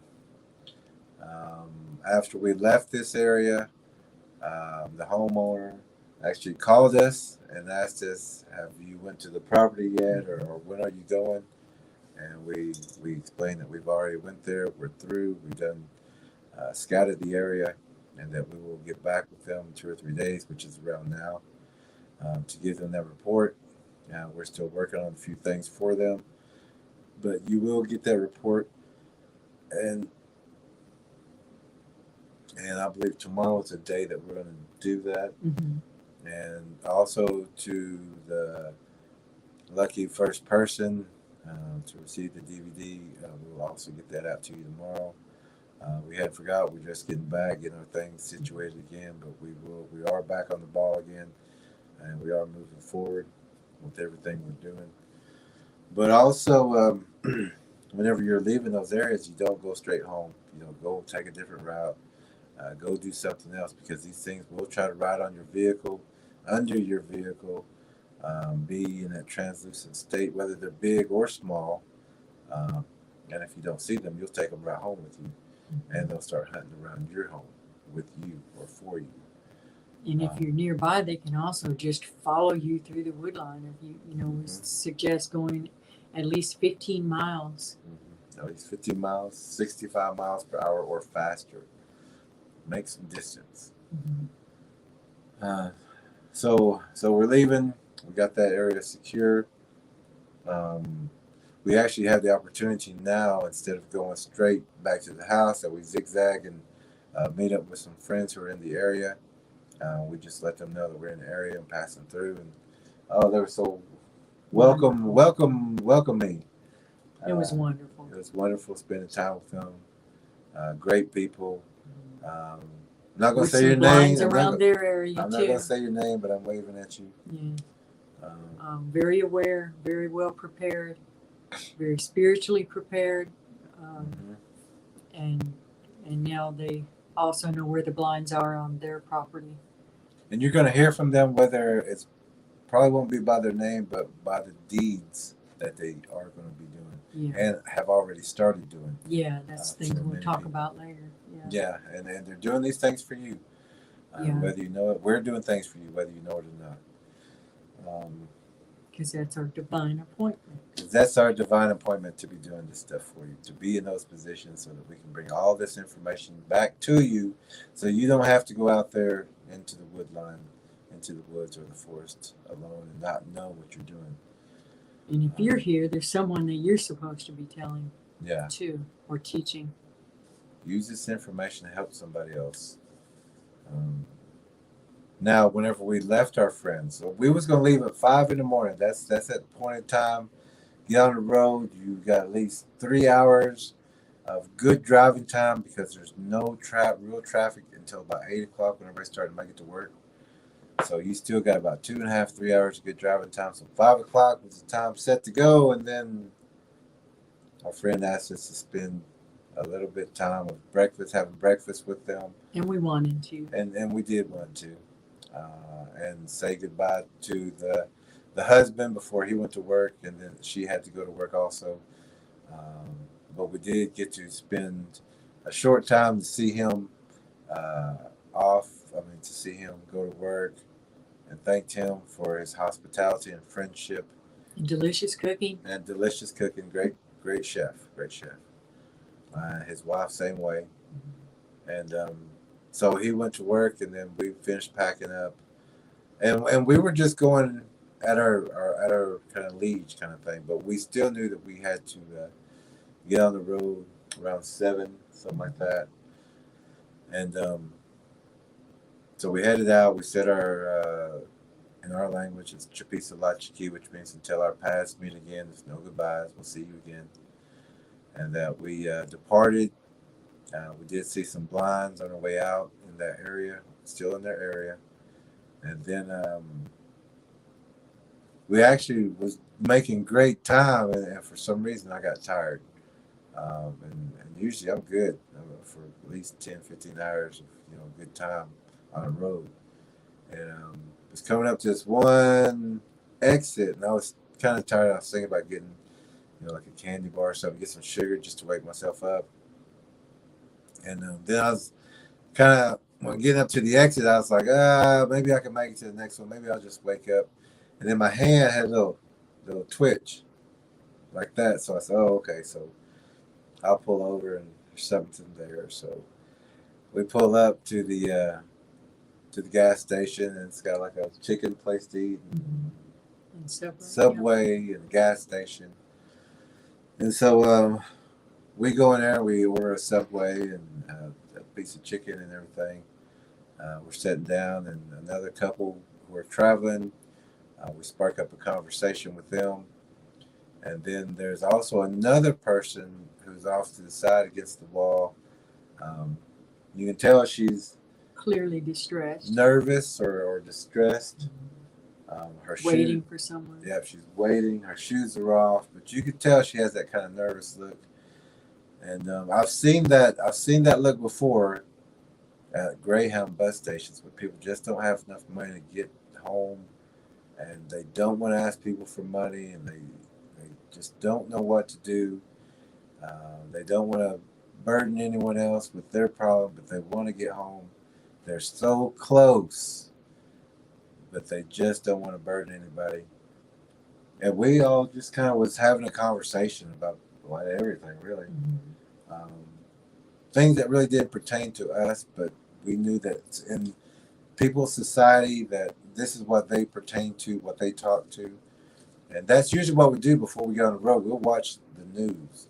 After we left this area, the homeowner actually called us and asked us, have you went to the property yet, or when are you going? And we explained that we've already went there, we're through, we've done scouted the area, and that we will get back with them in 2 or 3 days, which is around now, to give them that report. We're still working on a few things for them, but you will get that report, and I believe tomorrow is the day that we're going to do that. Mm-hmm. And also to the lucky first person to receive the DVD, we'll also get that out to you tomorrow. We had forgot, we're just getting back, getting our things situated again, but we are back on the ball again, and we are moving forward with everything we're doing. But also, whenever you're leaving those areas, you don't go straight home. You know, go take a different route. Go do something else, because these things will try to ride on your vehicle, under your vehicle, be in that translucent state, whether they're big or small. And if you don't see them, you'll take them right home with you, and they'll start hunting around your home with you or for you. And if you're nearby, they can also just follow you through the woodline. If we suggest going at least 15 miles. At least 15 miles, 65 miles per hour or faster. Make some distance. Mm-hmm. So we're leaving. We got that area secure. We actually have the opportunity now, instead of going straight back to the house, that we zigzag and meet up with some friends who are in the area. We just let them know that we're in the area and passing through, and they were so welcoming. It was wonderful. It was wonderful spending time with them. Great people. I'm not going to say your name. Around their area I'm not going to say your name, but I'm waving at you. Yeah. Very aware, very well prepared, very spiritually prepared, and now they also know where the blinds are on their property. And you're going to hear from them, whether it's probably won't be by their name, but by the deeds that they are going to be doing, and have already started doing. Yeah, that's things we'll talk about later. Yeah, and they're doing these things for you, whether you know it. We're doing things for you, whether you know it or not. Because that's our divine appointment. That's our divine appointment, to be doing this stuff for you, to be in those positions so that we can bring all this information back to you, so you don't have to go out there into the woodline, into the woods or the forest alone and not know what you're doing. And if you're here, there's someone that you're supposed to be telling to or teaching. Use this information to help somebody else. Now, whenever we left our friends, so we was going to leave at 5 in the morning. That's at the point in time. Get on the road. You got at least 3 hours of good driving time, because there's no real traffic until about 8 o'clock when everybody's starting to make it to work. So you still got about 2.5, 3 hours of good driving time. So 5 o'clock was the time set to go, and then our friend asked us to spend a little bit of time with having breakfast with them. And we wanted to. And we did want to. And say goodbye to the husband before he went to work, and then she had to go to work also. But we did get to spend a short time to see him to see him go to work, and thanked him for his hospitality and friendship. And delicious cooking. Great chef. His wife, same way. And so he went to work, and then we finished packing up, and we were just going at our kind of liege kind of thing, but we still knew that we had to get on the road around 7, something like that. And so we headed out. We set our in our language, it's Chapisa Lachiki, which means until our paths meet again, there's no goodbyes. We'll see you again. And that we departed. We did see some blinds on our way out in that area, still in their area. And then we actually was making great time, and for some reason I got tired. And usually I'm good for at least 10, 15 hours of good time on the road. And was coming up to this one exit, and I was kind of tired. I was thinking about getting like a candy bar or something, get some sugar just to wake myself up. And then I was kind of, when getting up to the exit, I was like, maybe I can make it to the next one. Maybe I'll just wake up. And then my hand had a little twitch like that. So I said, oh, okay. So I'll pull over and there's something there. So we pull up to the gas station, and it's got like a chicken place to eat. And Subway and gas station. And so we go in there, we order a Subway and a piece of chicken and everything. We're sitting down, and another couple who are traveling, we spark up a conversation with them. And then there's also another person who's off to the side against the wall. You can tell she's clearly distressed, nervous or distressed. Her waiting for someone. Yeah, she's waiting. Her shoes are off, but you could tell she has that kind of nervous look. And I've seen that look before at Greyhound bus stations, where people just don't have enough money to get home, and they don't want to ask people for money, and they just don't know what to do. They don't want to burden anyone else with their problem, but they want to get home. They're so close, but they just don't want to burden anybody. And we all just kind of was having a conversation about everything, really. Things that really did pertain to us, but we knew that in people's society that this is what they pertain to, what they talk to. And that's usually what we do before we go on the road. We'll watch the news.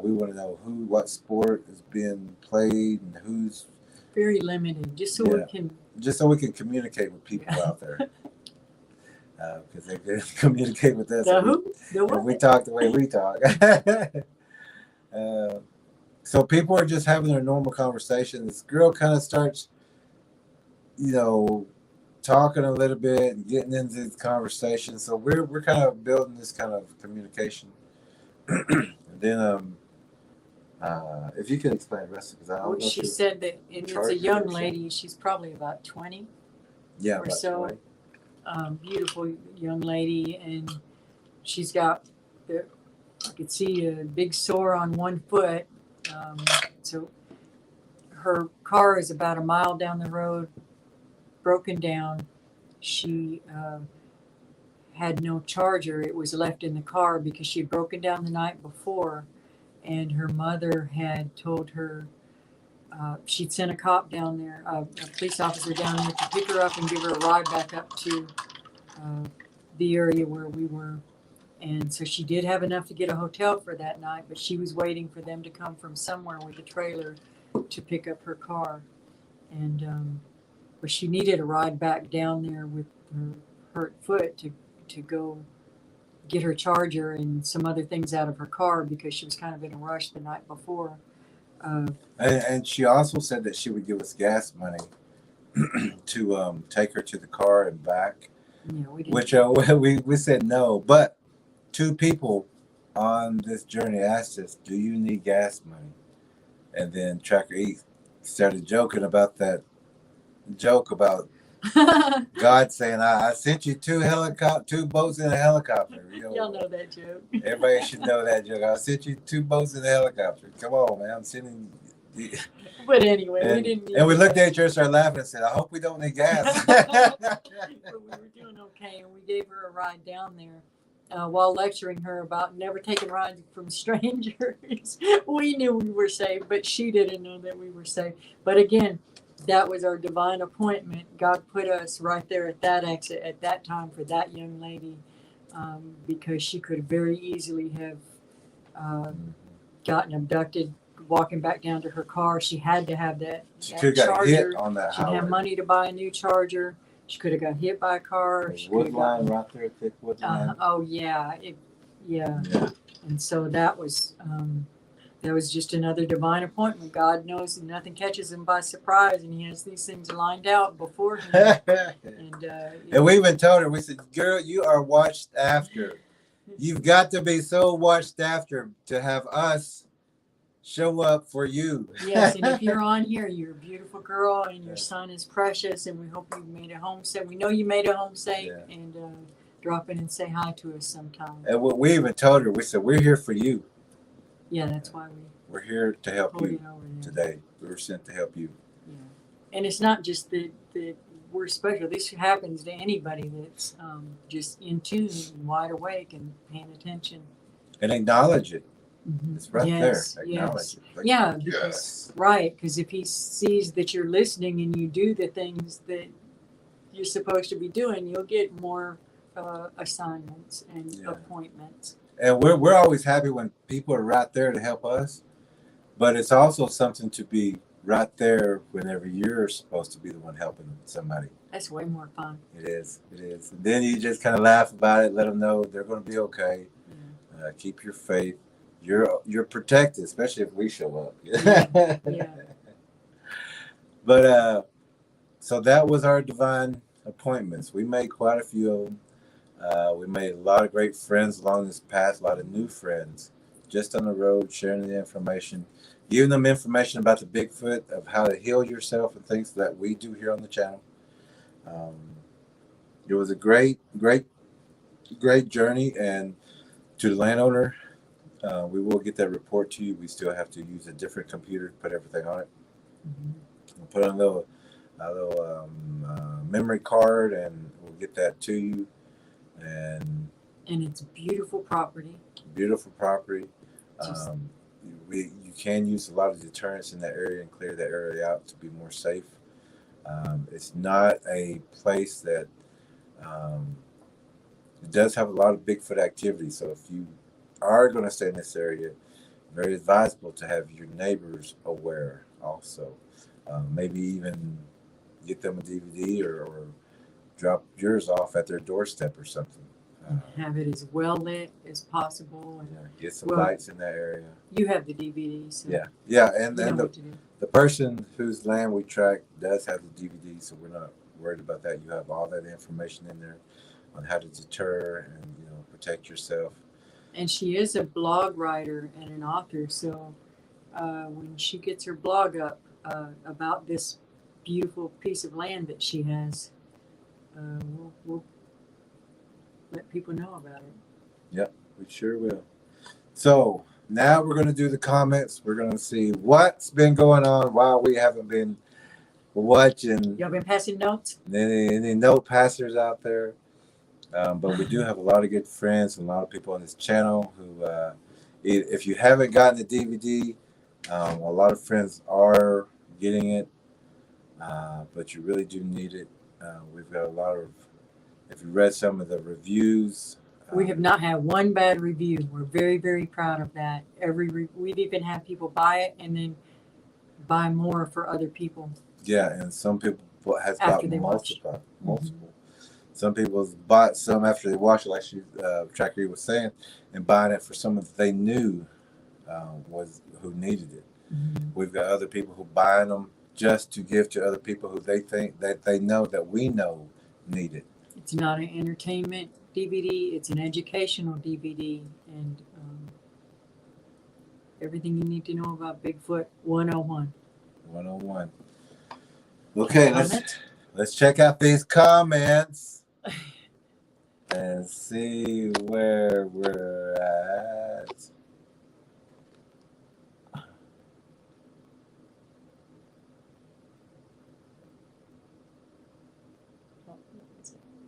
We want to know what sport is being played and who's very limited, just so we can communicate with people out there, because they can communicate with us. If we talk the way we talk. So people are just having their normal conversation. This girl kind of starts, talking a little bit and getting into the conversation. So we're kind of building this kind of communication. And then if you could explain the rest, because I don't know. She said that it's a young lady. She's probably about 20. Yeah, or so. 20. Beautiful young lady, and she's got I could see a big sore on one foot. So her car is about a mile down the road, broken down. She had no charger. It was left in the car because she had broken down the night before, and her mother had told her she'd sent a cop down there, a police officer down there, to pick her up and give her a ride back up to the area where we were. And so she did have enough to get a hotel for that night, but she was waiting for them to come from somewhere with a trailer to pick up her car. And but she needed a ride back down there with her hurt foot to go get her charger and some other things out of her car, because she was kind of in a rush the night before. And she also said that she would give us gas money to take her to the car and back. Yeah, we didn't. Which we said no, but 2 people on this journey asked us, "Do you need gas money?" And then TrackerElla started joking about that joke about God saying, "I sent you 2 boats in a helicopter." Y'all know that joke. Everybody should know that joke. I sent you 2 boats in a helicopter. Come on, man! I'm sending. But anyway, we didn't. And we looked at each other, started laughing, and said, "I hope we don't need gas." But we were doing okay, and we gave her a ride down there. While lecturing her about never taking rides from strangers. We knew we were safe, but she didn't know that we were safe. But again, that was our divine appointment. God put us right there at that exit at that time for that young lady, because she could very easily have gotten abducted walking back down to her car. She had to have that She could have got charger. hit on that She didn't highway. have money to buy a new charger. She could have got hit by a car. The She wood could have line right there, thick wood line. oh yeah, yeah. And so that was just another divine appointment. God knows nothing catches him by surprise, and he has these things lined out before him. And we even told her, we said, girl, you are watched after. You've got to be so watched after to have us show up for you. Yes, and if you're on here, you're a beautiful girl, and your son is precious, and we hope you made it home safe. We know you made it home safe, and drop in and say hi to us sometime. And we even told her, we said, we're here for you. Yeah, that's why we're here to help you today. We were sent to help you. Yeah, and it's not just that we're special. This happens to anybody that's just in tune and wide awake and paying attention. And acknowledge it. Mm-hmm. It's right there. Acknowledge it. Like, yeah, because, right. Because if he sees that you're listening and you do the things that you're supposed to be doing, you'll get more assignments and appointments. And we're always happy when people are right there to help us. But it's also something to be right there whenever you're supposed to be the one helping somebody. That's way more fun. It is. It is. And then you just kind of laugh about it, let them know they're going to be okay. Yeah. Keep your faith. You're protected, especially if we show up. Yeah. But so that was our divine appointments. We made quite a few of them. We made a lot of great friends along this path, a lot of new friends just on the road, sharing the information, giving them information about the Bigfoot, of how to heal yourself and things that we do here on the channel. It was a great journey. And to the landowner, we will get that report to you. We still have to use a different computer to put everything on it. Mm-hmm. We'll put on a little memory card, and we'll get that to you. And it's beautiful property. Beautiful property. You can use a lot of deterrents in that area and clear that area out to be more safe. It's not a place that it does have a lot of Bigfoot activity. So if you are going to stay in this area, very advisable to have your neighbors aware also. Maybe even get them a DVD or drop yours off at their doorstep or something. Have it as well lit as possible. And, get some lights in that area. You have the DVD. So and then the person whose land we track does have the DVD, so we're not worried about that. You have all that information in there on how to deter and protect yourself. And she is a blog writer and an author, so when she gets her blog up about this beautiful piece of land that she has, we'll let people know about it. Yep, we sure will. So now we're going to do the comments. We're going to see what's been going on while we haven't been watching. Y'all been passing notes? Any note passers out there? But we do have a lot of good friends and a lot of people on this channel who, if you haven't gotten the DVD, a lot of friends are getting it, but you really do need it. We've got a lot of, if you read some of the reviews. We have not had one bad review. We're very, very proud of that. We've even had people buy it and then buy more for other people. Yeah, and some people has bought multiple. Mm-hmm. Some people bought some after they watched it, like TrackerElla was saying, and buying it for someone that they knew who needed it. Mm-hmm. We've got other people who buying them just to give to other people who they think that they know that we know need it. It's not an entertainment DVD, it's an educational DVD, and everything you need to know about Bigfoot 101. 101. Okay, let's check out these comments and see where we're at.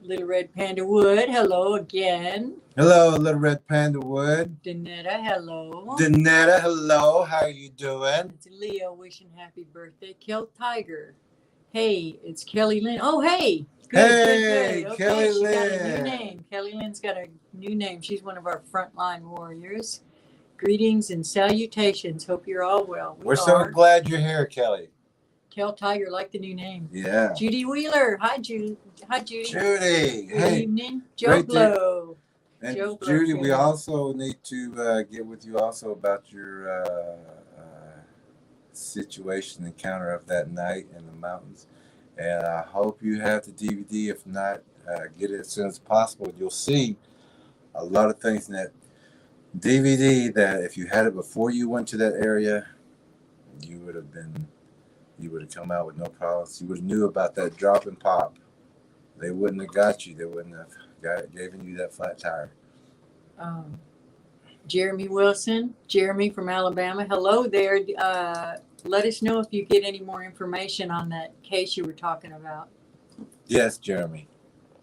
Little Red Panda Wood, hello again. Hello, Little Red Panda Wood. Danetta, hello. Danetta, hello. How are you doing? It's Leo wishing happy birthday. Kel Tiger. Hey, it's Kelly Lynn. Oh, hey. Good. Okay, Kelly Lynn. Got a new name. Kelly Lynn's got a new name. She's one of our frontline warriors. Greetings and salutations. Hope you're all well. We're so glad you're here, Kelly. Tell Tiger like the new name. Yeah. Judy Wheeler. Hi, Judy. Hi, Judy. Judy. Good Hey. evening. Joe great to- Blow. And Joe Blow, Judy, we good. also need to get with you also about your situation encounter of that night in the mountains. And I hope you have the DVD. If not, get it as soon as possible. You'll see a lot of things in that DVD that if you had it before you went to that area, you would have come out with no problems. You would have knew about that drop and pop. They wouldn't have got you. They wouldn't have given you that flat tire. Jeremy Wilson. Jeremy from Alabama. Hello there. Let us know if you get any more information on that case you were talking about. Yes, Jeremy.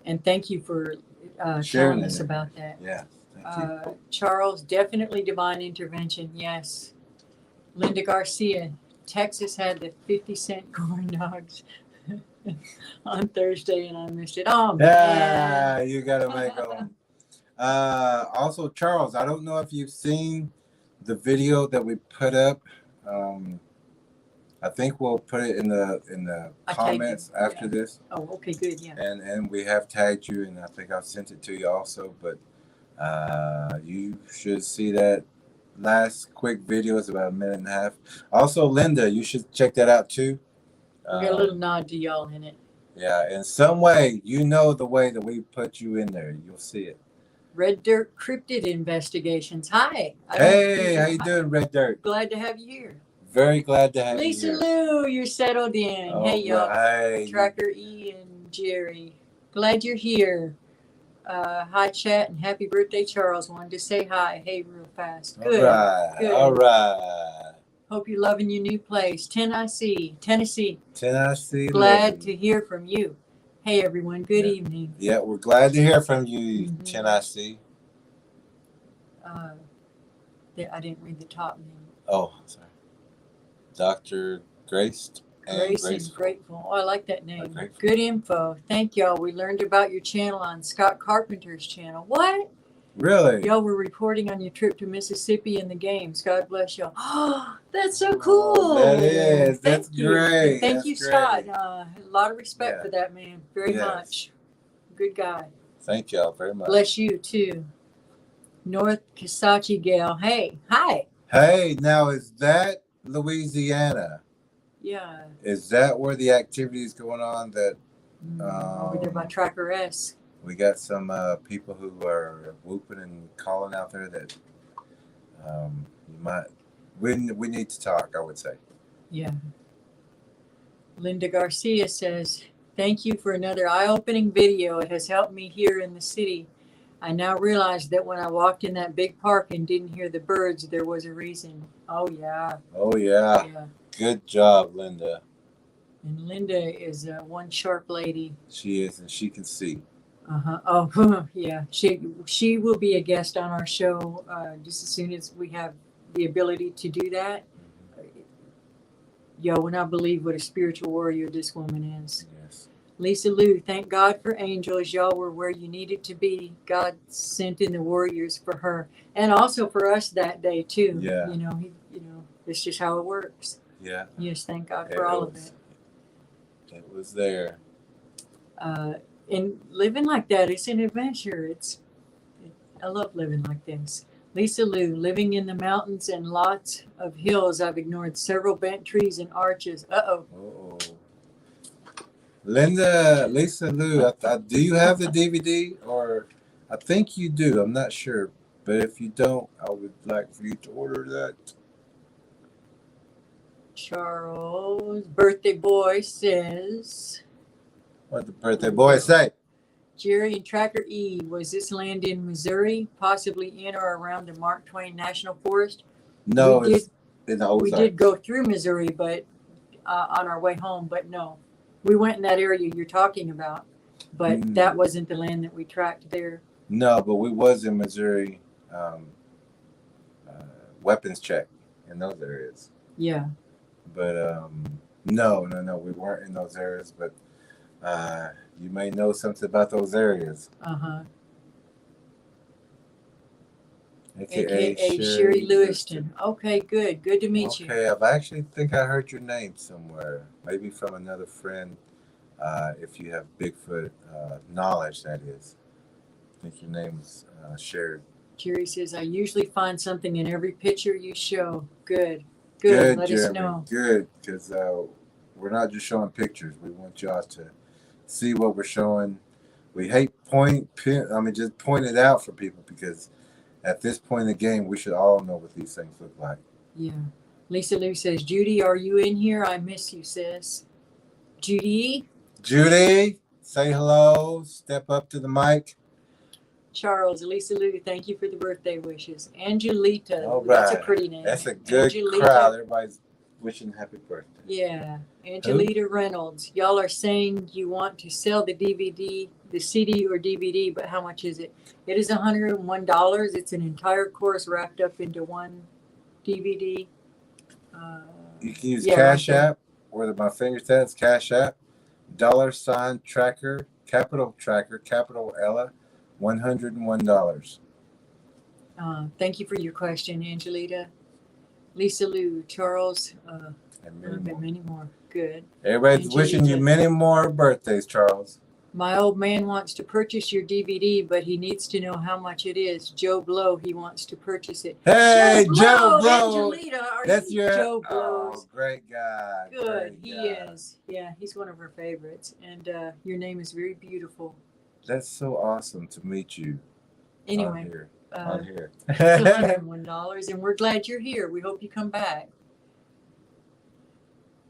And thank you for Sharing telling us it. about that. Yeah. Thank you. Charles, definitely divine intervention. Yes. Linda Garcia. Texas had the 50-cent corn dogs on Thursday, and I missed it. Oh, man. Yeah, you got to make them. Also, Charles, I don't know if you've seen the video that we put up. I think we'll put it in the comments after this. Oh, okay, good, yeah. And we have tagged you, and I think I've sent it to you also. But you should see that last quick video. It's about a minute and a half. Also, Linda, you should check that out too. We got a little nod to y'all in it. Yeah, in some way, you know the way that we put you in there. You'll see it. Red Dirt Cryptid Investigations. Hi. Hey, how you doing, Red Dirt? Glad to have you here. Very glad to have Lisa you here. Lou, you're settled in. Oh, hey, y'all. right. Tracker E and Jerry. Glad you're here. Hi, chat, and happy birthday, Charles. Wanted to say hi. Hey, real fast. Good. All right. Good. All right. Hope you're loving your new place. Tennessee. Tennessee. Glad to hear from you. Hey, everyone. Good evening. Yeah, we're glad to hear from you, Tennessee. I didn't read the top name. Oh, sorry. Dr. Grace and Grateful. Oh, I like that name. Grateful. Good info. Thank y'all. We learned about your channel on Scott Carpenter's channel. What? Really? Y'all were reporting on your trip to Mississippi and the games. God bless y'all. Oh, that's so cool. That is. That's Thank you. great. Thank That's you, great. Scott. A lot of respect Yeah. for that man. Very Yes. much. Good guy. Thank y'all very much. Bless you, too. North Kisachi Gale. Hey. Hi. Hey, now is that Louisiana? Yeah. Is that where the activity is going on? That Over there by Tracker S. we got some people who are whooping and calling out there that we need to talk, I would say. Yeah. Linda Garcia says, thank you for another eye-opening video. It has helped me here in the city. I now realize that when I walked in that big park and didn't hear the birds, there was a reason. Oh, yeah. Oh, yeah. Yeah. Good job, Linda. And Linda is one sharp lady. She is, and she can see. Uh-huh. Oh, yeah. She will be a guest on our show just as soon as we have the ability to do that. Y'all will not believe what a spiritual warrior this woman is. Yes. Lisa Lou, thank God for angels. Y'all were where you needed to be. God sent in the warriors for her, and also for us that day too. Yeah. You know, it's just how it works. Yeah. Yes, thank God for all of it. It was there. And living like that, it's an adventure. I love living like this. Lisa Lou, living in the mountains and lots of hills. I've ignored several bent trees and arches. Uh-oh. Uh-oh. Lisa Lou, do you have the DVD? Or I think you do. I'm not sure. But if you don't, I would like for you to order that. Charles, birthday boy says, What the birthday boy say? Jerry and Tracker E, was this land in Missouri, possibly in or around the Mark Twain National Forest? No, We it's in the We Ozarks. did go through Missouri, but on our way home, but no. We went in that area you're talking about, but that wasn't the land that we tracked there. No, but we was in Missouri weapons check in those areas. Yeah. But no, we weren't in those areas. But you may know something about those areas. Uh-huh. AKA Sherry Lewiston. Okay, good. Good to meet you. Okay, I actually think I heard your name somewhere, maybe from another friend. If you have Bigfoot knowledge, that is. I think your name was shared. Jerry says, I usually find something in every picture you show. Good. Good. Let us Jeremy. know. Good, because we're not just showing pictures. We want y'all to see what we're showing. We hate just point it out for people, because at this point in the game, we should all know what these things look like. Yeah. Lisa Lou says, Judy, are you in here? I miss you, sis. Judy, say hello. Step up to the mic. Charles, Lisa Lou, thank you for the birthday wishes. Angelita, All right. That's a pretty name. That's a good Angelita, crowd. Everybody's wishing happy birthday. Yeah. Angelita Reynolds, y'all are saying you want to sell the DVD, the CD or DVD, but how much is it? It is $101. It's an entire course wrapped up into one DVD. You can use Yeah, Cash right there. App, where my finger says Cash App, $ tracker, capital Ella, $101. Thank you for your question, Angelita. Lisa Lou, Charles, And many more. Good. Everybody's wishing you many more birthdays, Charles. My old man wants to purchase your DVD, but he needs to know how much it is. Joe Blow, he wants to purchase it. Hey, Joe Blow. Angelita, are That's you your Joe Blows? Oh, great guy. Good, Great he guy. is. Yeah, he's one of our favorites. And your name is very beautiful. That's so awesome to meet you. Anyway, on here. it's $101, and we're glad you're here. We hope you come back.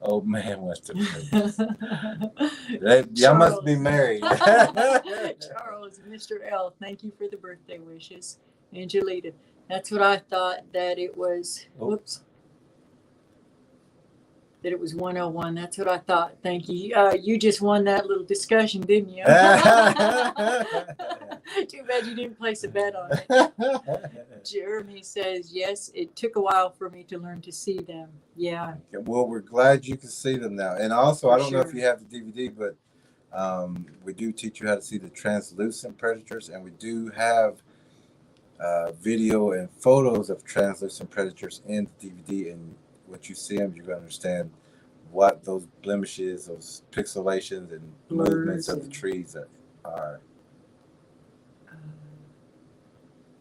Old man wants to y'all must be married. Charles, Mr. L, thank you for the birthday wishes. Angelita, that's what I thought, that it was, whoops, that it was 101. That's what I thought. Thank you. You just won that little discussion, didn't you? Too bad you didn't place a bet on it. Jeremy says, yes, it took a while for me to learn to see them. Yeah. Well, we're glad you can see them now. And also, I don't know if Sure. you have the DVD, but we do teach you how to see the translucent predators, and we do have video and photos of translucent predators in the DVD. And once you see them, you're going to understand what those blemishes, those pixelations, and movements of the trees are.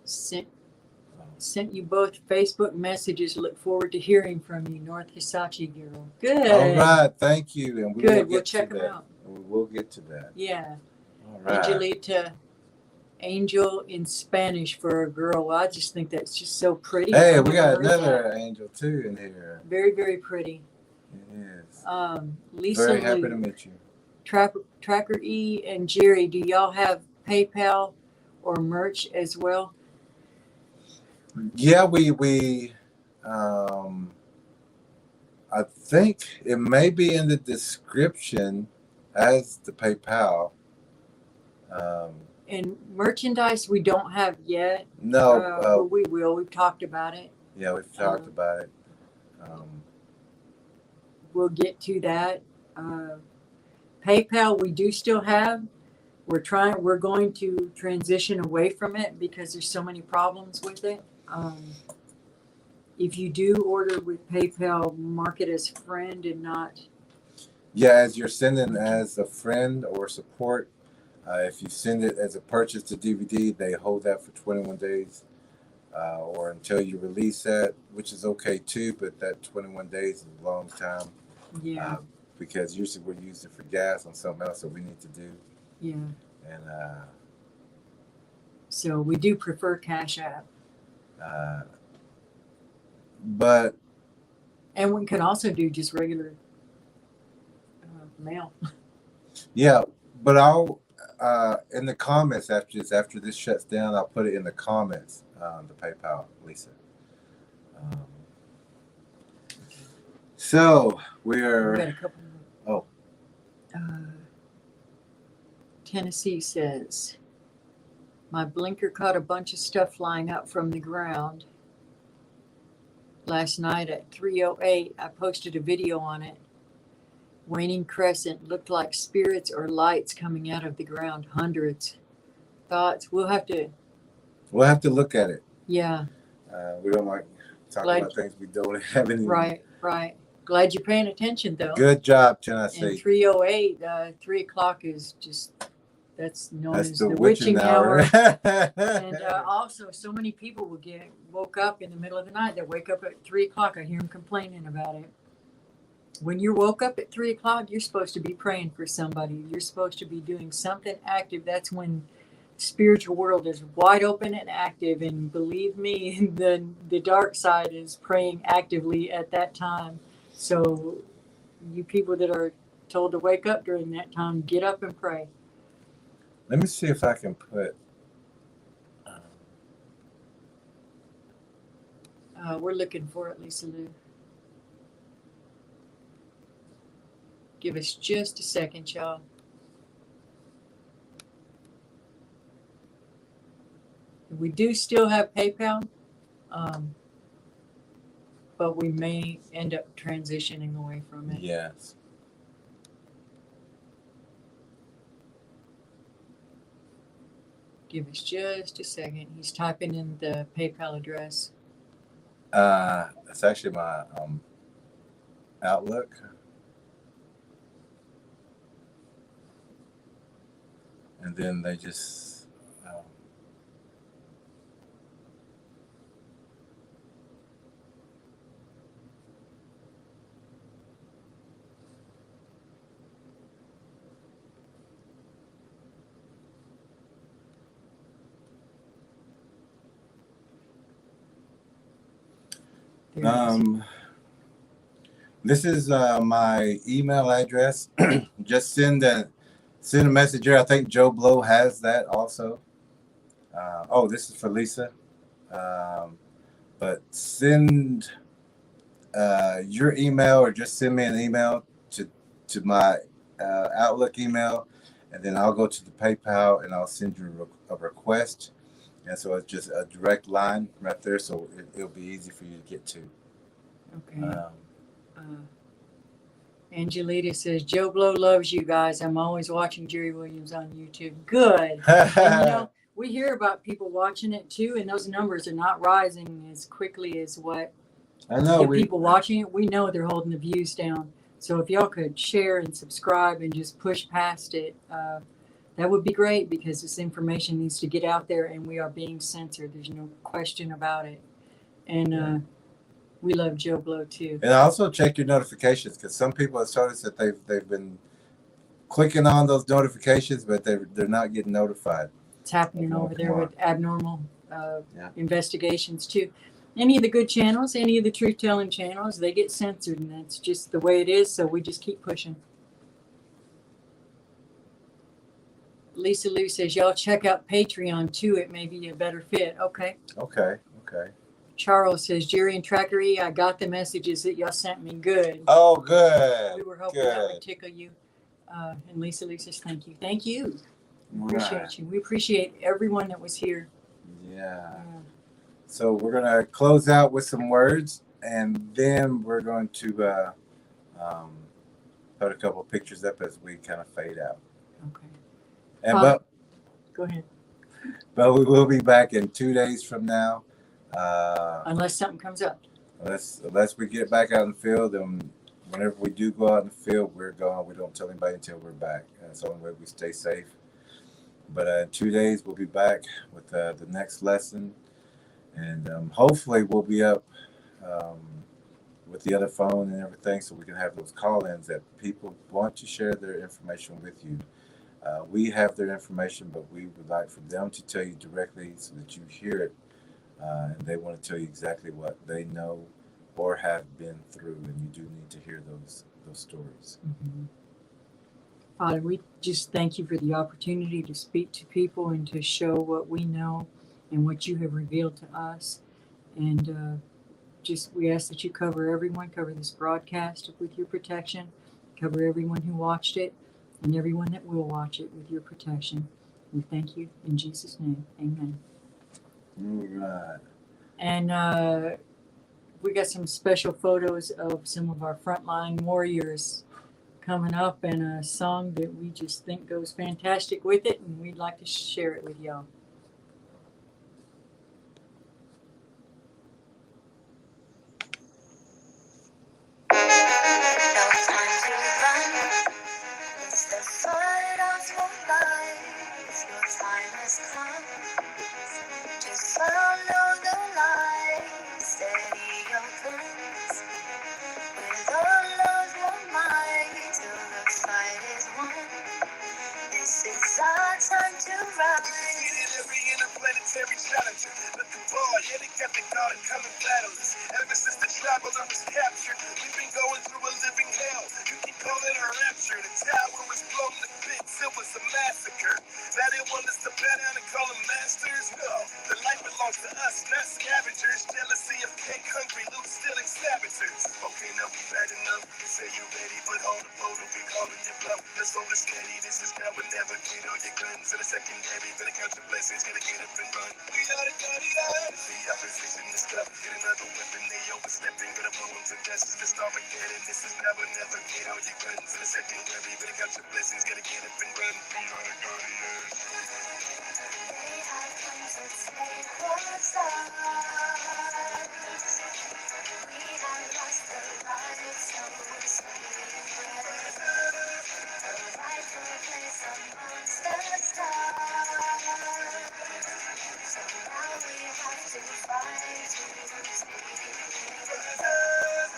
Sent you both Facebook messages. Look forward to hearing from you, North Hisachi girl. Good. All right, thank you. And We'll check them out. We will get to that. Yeah. All right. Angelita, angel in Spanish for a girl. I just think that's just so pretty. Hey, we got another angel too in here. Very, very pretty. Yes. Lisa Very happy Lou, to meet you. Tracker E and Jerry, do y'all have PayPal or merch as well? Yeah, we I think it may be in the description as the PayPal. And merchandise we don't have yet. No, but we will. We've talked about it. yeah, we've talked about it. We'll get to that. PayPal we do still have. We're going to transition away from it because there's so many problems with it. If you do order with PayPal, mark it as friend and not. Yeah, as you're sending as a friend or support, if you send it as a purchase to DVD, they hold that for 21 days or until you release that, which is okay too, but that 21 days is a long time. Yeah. Because usually we're using it for gas on something else that we need to do. Yeah. And so we do prefer Cash App. But and we can also do just regular mail. Yeah, but I'll in the comments after this shuts down, I'll put it in the comments, the PayPal, Lisa. So We got we're a couple more. oh, Tennessee says, my blinker caught a bunch of stuff flying up from the ground. Last night at 3:08, I posted a video on it. Waning crescent looked like spirits or lights coming out of the ground. Hundreds. Thoughts? We'll have to we'll have to look at it. Yeah. We don't like talking Glad- about things we don't have any. Right. Glad you're paying attention, though. Good job, And Tennessee. 3:08, 3 o'clock is just, that's known That's as the the witching witching hour. hour. And also, so many people will woke up in the middle of the night. They wake up at 3 o'clock. I hear them complaining about it. When you're woke up at 3 o'clock, you're supposed to be praying for somebody. You're supposed to be doing something active. That's when the spiritual world is wide open and active. And believe me, the dark side is praying actively at that time. So you people that are told to wake up during that time, get up and pray. Let me see if I can put. We're looking for it, Lisa Lou. Give us just a second, y'all. We do still have PayPal, but we may end up transitioning away from it. Yes. Give us just a second. He's typing in the PayPal address. It's actually my Outlook. And then they just this is my email address. Just send a message here. I think Joe Blow has that also. This is for Lisa. But send your email, or just send me an email to my Outlook email, and then I'll go to the PayPal and I'll send you a request. And so it's just a direct line right there, so it'll be easy for you to get to. Okay. Angelita says, Joe Blow loves you guys. I'm always watching Jerry Williams on YouTube. Good. And, we hear about people watching it too, and those numbers are not rising as quickly as what I know. People watching it. We know they're holding the views down. So if y'all could share and subscribe and just push past it, that would be great, because this information needs to get out there, and we are being censored. There's no question about it. And we love Joe Blow too. And also check your notifications, because some people have told us that they've been clicking on those notifications, but they're not getting notified. It's happening over there with abnormal investigations too. Any of the good channels, any of the truth-telling channels, they get censored, and that's just the way it is. So we just keep pushing. Lisa Lou says, y'all check out Patreon too. It may be a better fit. Okay. Charles says, Jerry and TrackerElla, I got the messages that y'all sent me. Good. Oh, good. We were hoping that would tickle you. And Lisa Lou says, thank you. Thank you. We appreciate you. We appreciate everyone that was here. Yeah. So we're going to close out with some words, and then we're going to put a couple of pictures up as we kind of fade out. Okay. And go ahead. But we will be back in 2 days from now. Unless something comes up. Unless we get back out in the field, and whenever we do go out in the field, we're gone. We don't tell anybody until we're back. That's the only way we stay safe. But in 2 days, we'll be back with the next lesson. And hopefully we'll be up with the other phone and everything, so we can have those call-ins that people want to share their information with you. We have their information, but we would like for them to tell you directly so that you hear it. And they want to tell you exactly what they know or have been through, and you do need to hear those stories. Mm-hmm. Father, we just thank you for the opportunity to speak to people and to show what we know and what you have revealed to us. And we ask that you cover everyone, cover this broadcast with your protection, cover everyone who watched it, and everyone that will watch it with your protection. We thank you in Jesus' name. Amen. All right. And we got some special photos of some of our frontline warriors coming up, and a song that we just think goes fantastic with it, and we'd like to share it with y'all. time to rise. Defeated every interplanetary challenger. But the ball, yeah, they kept it going, coming battleless. Ever since the traveler was captured, we've been going through a living hell. You can call it a rapture. The tower was blown to bits, it was a massacre. Now they want us to bow down and call them masters? No, the light belongs to us, not scavengers. Jealousy of cake, hungry, loot, stealing saboteurs. Okay, now we bad enough. You say you ready, but hold the boat, don't be calling your bluff. Let's hold it steady, this is now or never. Get all your guns to the secondary, better count your blessings, gotta get up and run. We are the guardians. The opposition is tough, get another weapon, they overstepping, gonna blow them to death. This is Armageddon, this is now or never. Get all your guns to the secondary, better count your blessings, gotta get up and run. We are the guardians. They have come to take what's ours. We have lost the light, so we're sacred. A rightful place amongst the stars. So now we have to fight to take it.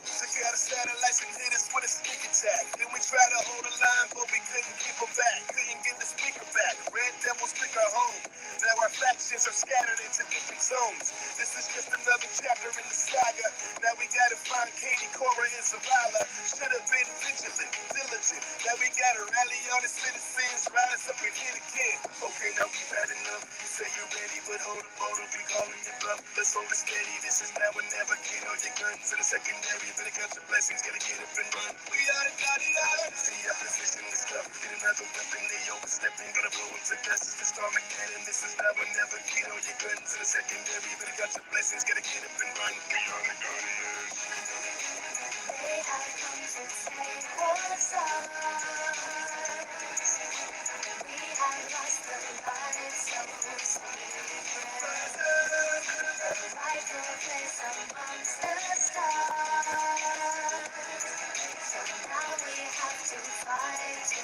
Took out the satellites and hit us with a sneak attack. Then we tried to hold the line, but we couldn't keep them back. Couldn't get the speaker back. Red devils took our home. Now our factions are scattered into different zones. This is just another chapter in the saga. Now we gotta find Katie, Cora, and Zavala. Should have been vigilant, diligent. Now we gotta rally all the citizens, rise up and hit again. Okay, now we've had enough. You say you're ready, but hold the boat, don't be calling your bluff. Let's hold it steady. This is now or never. Get all your guns to the secondary. Better count your blessings, gotta get up and run. We are the guardians. The opposition is tough. Get another weapon, they overstepping, gotta blow them to death. This is Armageddon. This is now or never. Get all your guns to the secondary. Better count your blessings, gotta get up and run. We are the guardians. They have come to take what's ours. We have lost the light, so we're sacred. A rightful place amongst the stars. So now we have to fight to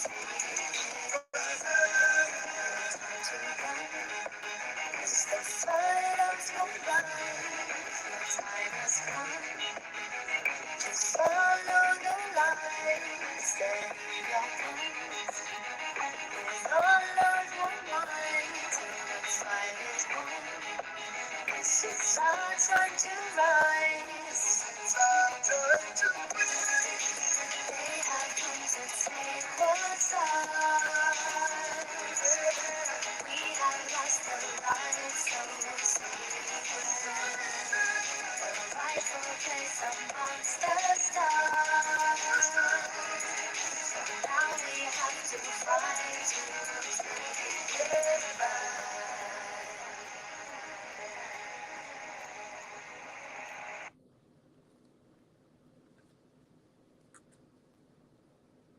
take it. Time to run. It's the fight of your life. Your time has come. Just follow the light. Steady your hands. With all of your might. Till the fight is won. This is our time to rise. It's our time to win. They have come to take what's ours. We have lost the light, so we're sacred. A rightful place amongst the stars. So now we have to fight to take it back.